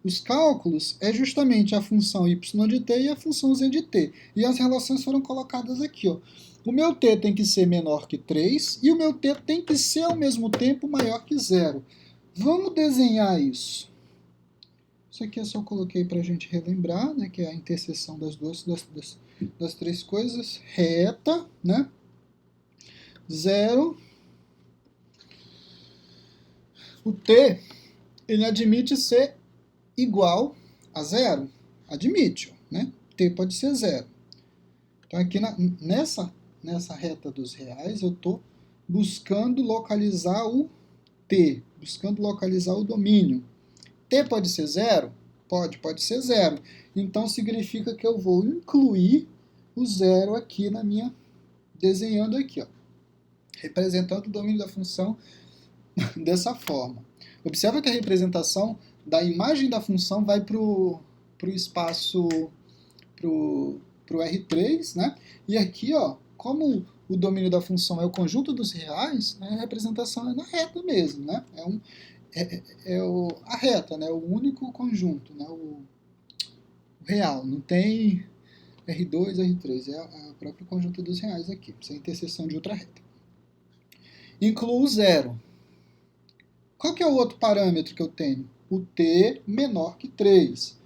os cálculos é justamente a função y de t e a função z de t. E as relações foram colocadas aqui, ó. O meu t tem que ser menor que 3 e o meu t tem que ser ao mesmo tempo maior que 0. Vamos desenhar isso. Isso aqui eu só coloquei para a gente relembrar, né, que é a interseção das três coisas. Reta, né? 0. O t, ele admite ser igual a 0. Admite, né? T pode ser 0. Então, aqui nessa reta dos reais, eu estou buscando localizar o t, buscando localizar o domínio. T pode ser 0? Pode ser 0. Então, significa que eu vou incluir o 0 aqui na minha... desenhando aqui, ó, representando o domínio da função dessa forma. Observa que a representação da imagem da função vai para o espaço, para o R3, né? E aqui, ó, como o domínio da função é o conjunto dos reais, né, a representação é na reta mesmo, né? A reta, né? O único conjunto, né? O real, não tem R2, R3, é o próprio conjunto dos reais aqui, sem interseção de outra reta. Incluo zero. Qual que é o outro parâmetro que eu tenho? O t menor que 3.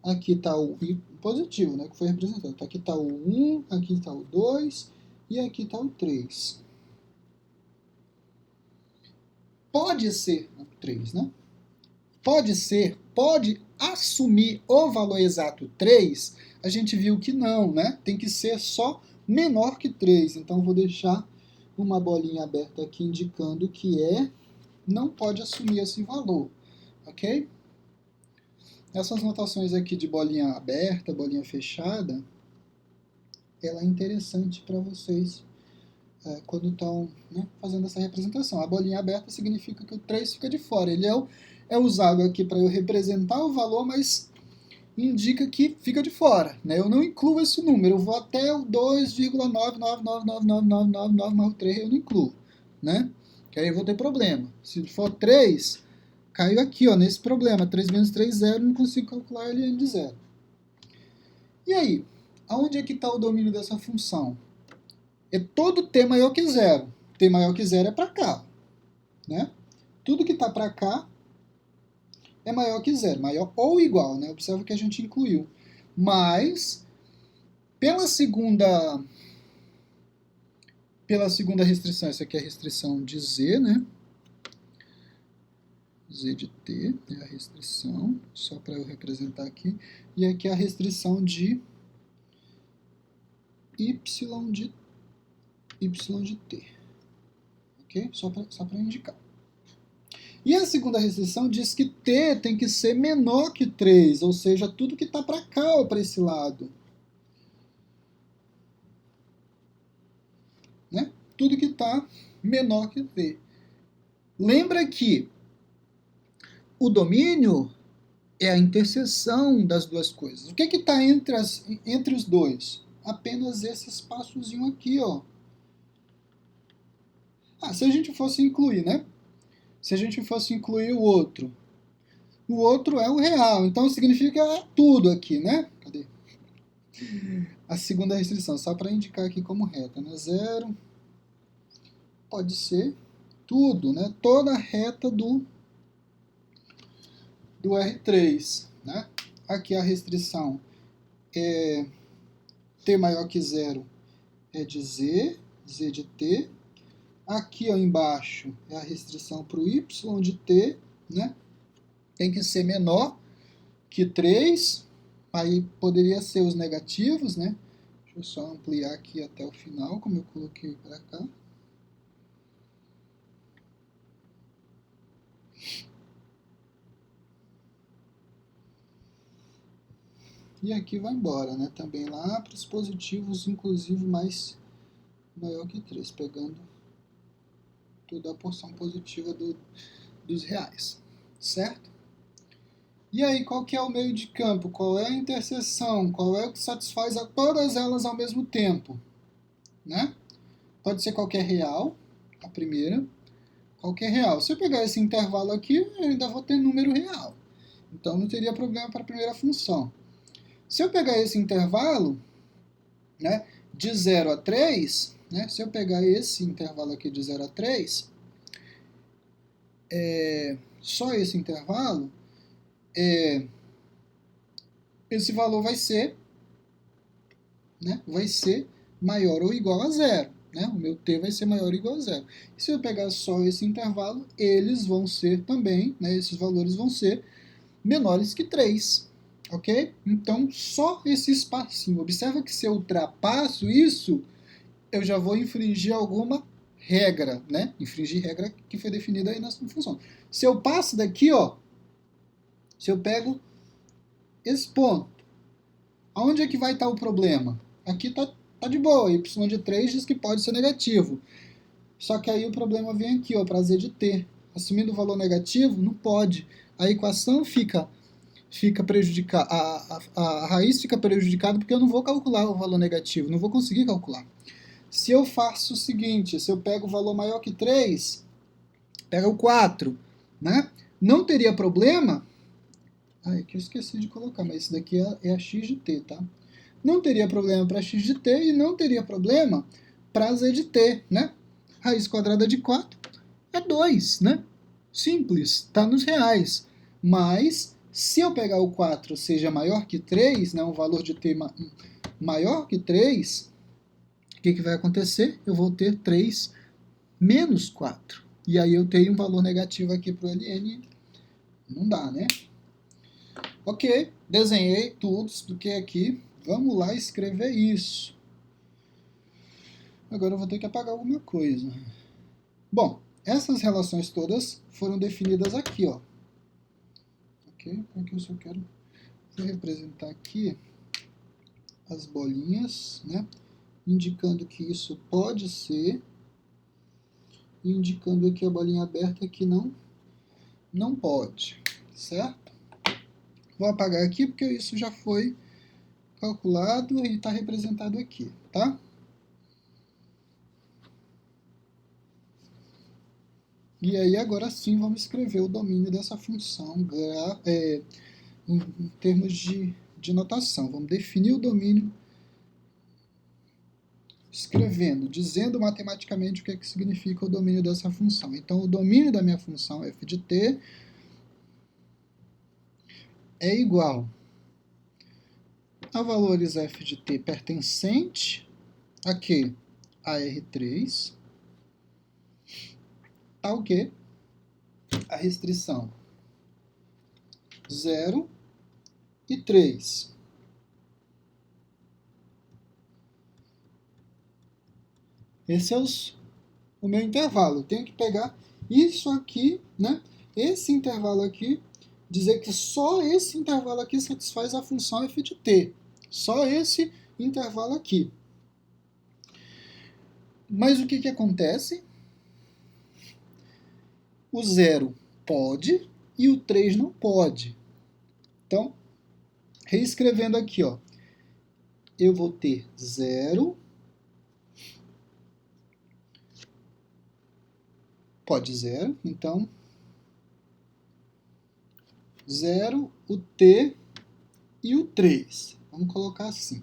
Aqui está o i positivo, né, que foi representado. Então, aqui está o 1, aqui está o 2 e aqui está o 3. Pode ser o 3, né? Pode assumir o valor exato 3, a gente viu que não, né? Tem que ser só menor que 3. Então, vou deixar uma bolinha aberta aqui indicando que não pode assumir esse valor, ok? Essas notações aqui de bolinha aberta, bolinha fechada, ela é interessante para vocês quando estão, né, fazendo essa representação. A bolinha aberta significa que o 3 fica de fora. Ele é usado aqui para eu representar o valor, mas indica que fica de fora, né? Eu não incluo esse número, eu vou até o 2,9999999 mais o 3, eu não incluo, né? Que aí eu vou ter problema. Se for 3, caiu aqui, ó, nesse problema. 3 menos 3, 0, não consigo calcular a LN de 0. E aí? Aonde é que está o domínio dessa função? É todo t maior que 0. T maior que 0 é para cá, né? Tudo que está para cá é maior que 0, maior ou igual, né? Observa que a gente incluiu. Mas, pela segunda restrição, essa aqui é a restrição de z, né? Z de t é a restrição, só para eu representar aqui. E aqui é a restrição de y de t. Ok? Só para indicar. E a segunda restrição diz que t tem que ser menor que 3, ou seja, tudo que está para cá ou para esse lado. Né? Tudo que está menor que t. Lembra que o domínio é a interseção das duas coisas. O que está entre os dois? Apenas esse espaçozinho aqui, ó. Se a gente fosse incluir, né? Se a gente fosse incluir o outro é o real, então significa tudo aqui, né? Cadê? A segunda restrição, só para indicar aqui como reta, né? 0 pode ser tudo, né? Toda a reta do R3, né? Aqui a restrição é t maior que 0 é de z de t. Aqui ó, embaixo é a restrição para o y de t, né? Tem que ser menor que 3, aí poderia ser os negativos, né? Deixa eu só ampliar aqui até o final, como eu coloquei para cá. E aqui vai embora, né? Também lá para os positivos, inclusive maior que 3, pegando toda a porção positiva dos reais, certo? E aí, qual que é o meio de campo? Qual é a interseção? Qual é o que satisfaz a todas elas ao mesmo tempo? Né? Pode ser qualquer real, a primeira, qualquer real. Se eu pegar esse intervalo aqui, eu ainda vou ter número real. Então, não teria problema para a primeira função. Se eu pegar esse intervalo, né, de 0 a 3, né, se eu pegar esse intervalo aqui de 0 a 3, só esse intervalo, esse valor vai ser maior ou igual a 0. Né? O meu t vai ser maior ou igual a 0. E se eu pegar só esse intervalo, eles vão ser também, né, esses valores vão ser menores que 3. Ok? Então, só esse espacinho. Observa que se eu ultrapasso isso, eu já vou infringir alguma regra, né? Infringir regra que foi definida aí na função. Se eu passo daqui, ó, se eu pego esse ponto, aonde é que vai estar o problema? Aqui tá de boa, y de 3 diz que pode ser negativo. Só que aí o problema vem aqui, ó, para z de t. Assumindo o valor negativo, não pode. A equação fica prejudicada, a raiz fica prejudicada porque eu não vou calcular o valor negativo, não vou conseguir calcular. Se eu faço o seguinte, se eu pego o valor maior que 3, pega o 4, né? Não teria problema... aqui eu esqueci de colocar, mas isso daqui é a x de t, tá? Não teria problema para x de t e não teria problema para z de t, né? Raiz quadrada de 4 é 2, né? Simples, está nos reais. Mas, se eu pegar o 4 seja maior que 3, né, um valor de t maior que 3, o que vai acontecer? Eu vou ter 3 menos 4. E aí eu tenho um valor negativo aqui para o ln. Não dá, né? Ok, desenhei tudo, expliquei aqui. Vamos lá escrever isso. Agora eu vou ter que apagar alguma coisa. Bom, essas relações todas foram definidas aqui, ó. Ok? Aqui eu só quero representar aqui as bolinhas, né? Indicando que isso pode ser e indicando aqui a bolinha aberta que não pode, certo? Vou apagar aqui porque isso já foi calculado e está representado aqui, tá? E aí agora sim vamos escrever o domínio dessa função em termos de notação. Vamos definir o domínio escrevendo, dizendo matematicamente o que significa o domínio dessa função. Então, o domínio da minha função f de t é igual a valores f de t pertencente a quê? A R3, tal que a restrição 0 e 3. Esse é o meu intervalo. Eu tenho que pegar isso aqui, né? Esse intervalo aqui, dizer que só esse intervalo aqui satisfaz a função f de t. Só esse intervalo aqui. Mas o que acontece? O 0 pode e o 3 não pode. Então, reescrevendo aqui, ó, eu vou ter 0, pode 0, então 0, o t e o 3. Vamos colocar assim.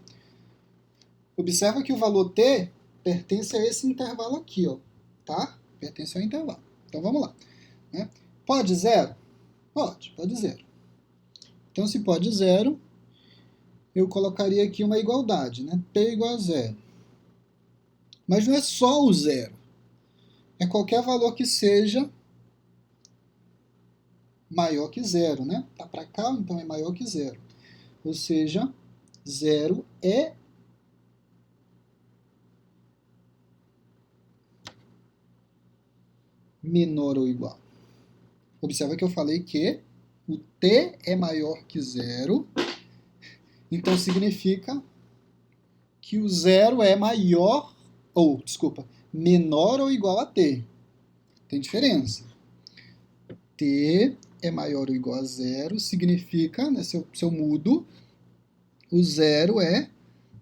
Observa que o valor t pertence a esse intervalo aqui, ó, tá? Pertence ao intervalo. Então vamos lá. Né? Pode 0? Pode 0. Então se pode 0, eu colocaria aqui uma igualdade, né? T igual a 0. Mas não é só o 0. É qualquer valor que seja maior que 0, né? Tá para cá, então é maior que 0. Ou seja, 0 é menor ou igual. Observa que eu falei que o t é maior que 0, então significa que o 0 é maior, menor ou igual a t. Tem diferença. T é maior ou igual a 0 significa, né, se eu mudo, o 0 é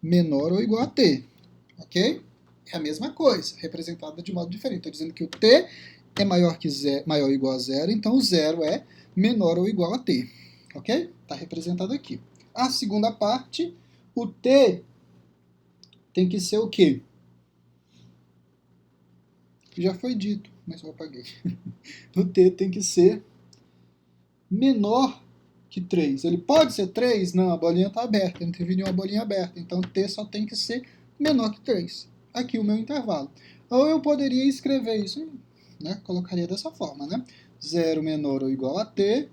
menor ou igual a t. Ok? É a mesma coisa, representada de modo diferente. Estou dizendo que o t é maior ou igual a 0, então o 0 é menor ou igual a t. Ok? Está representado aqui. A segunda parte, o t tem que ser o quê? Já foi dito, mas eu apaguei. O t tem que ser menor que 3. Ele pode ser 3? Não, a bolinha está aberta, não teve nenhuma bolinha aberta. Então t só tem que ser menor que 3. Aqui o meu intervalo. Ou eu poderia escrever isso, né? Colocaria dessa forma, né? 0 menor ou igual a t,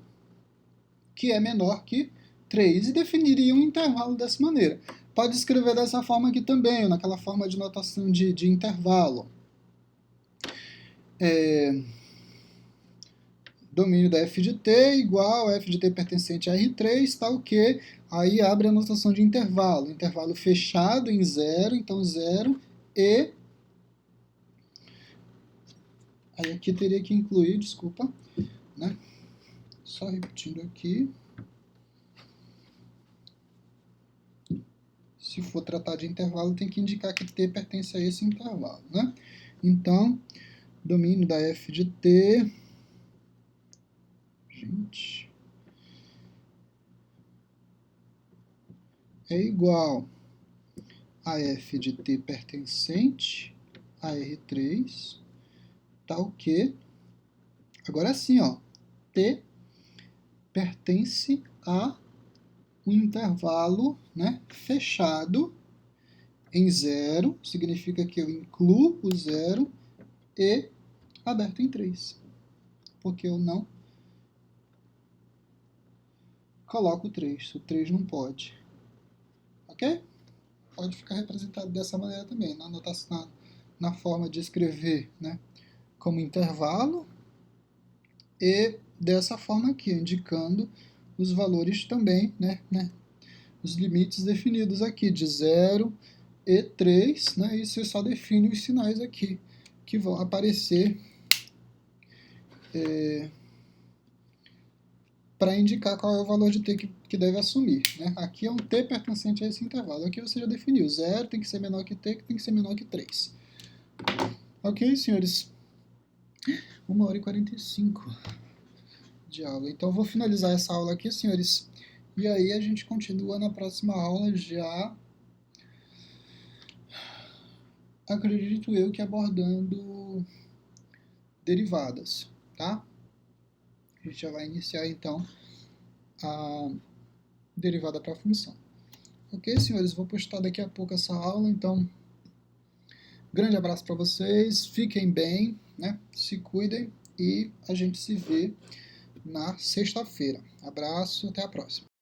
que é menor que 3, e definiria um intervalo dessa maneira. Pode escrever dessa forma aqui também, ou naquela forma de notação de intervalo. Domínio da f de t igual a f de t pertencente a R3, tal que aí abre a notação de intervalo. Intervalo fechado em 0, então 0 e... Aí aqui teria que incluir, desculpa, né? Só repetindo aqui. Se for tratar de intervalo, tem que indicar que t pertence a esse intervalo, né? Então, domínio da f de t... Gente... é igual a f de t pertencente a R3, tal que... Agora sim, ó, t pertence a um intervalo, né, fechado em 0, significa que eu incluo o 0 e aberto em 3, porque eu não coloco o 3, o 3 não pode. Ok? Pode ficar representado dessa maneira também, na forma de escrever, né, como intervalo, e dessa forma aqui, indicando os valores também, né, os limites definidos aqui, de 0 e 3, né, e você só define os sinais aqui, que vão aparecer para indicar qual é o valor de t que deve assumir, né? Aqui é um t pertencente a esse intervalo. Aqui você já definiu, 0 tem que ser menor que t, que tem que ser menor que 3. Ok, senhores? 1h45 de aula. Então, eu vou finalizar essa aula aqui, senhores. E aí a gente continua na próxima aula já, acredito eu, que abordando derivadas, tá? A gente já vai iniciar, então, a derivada para a função. Ok, senhores? Vou postar daqui a pouco essa aula, então, grande abraço para vocês, fiquem bem, né? Se cuidem e a gente se vê na sexta-feira. Abraço, até a próxima.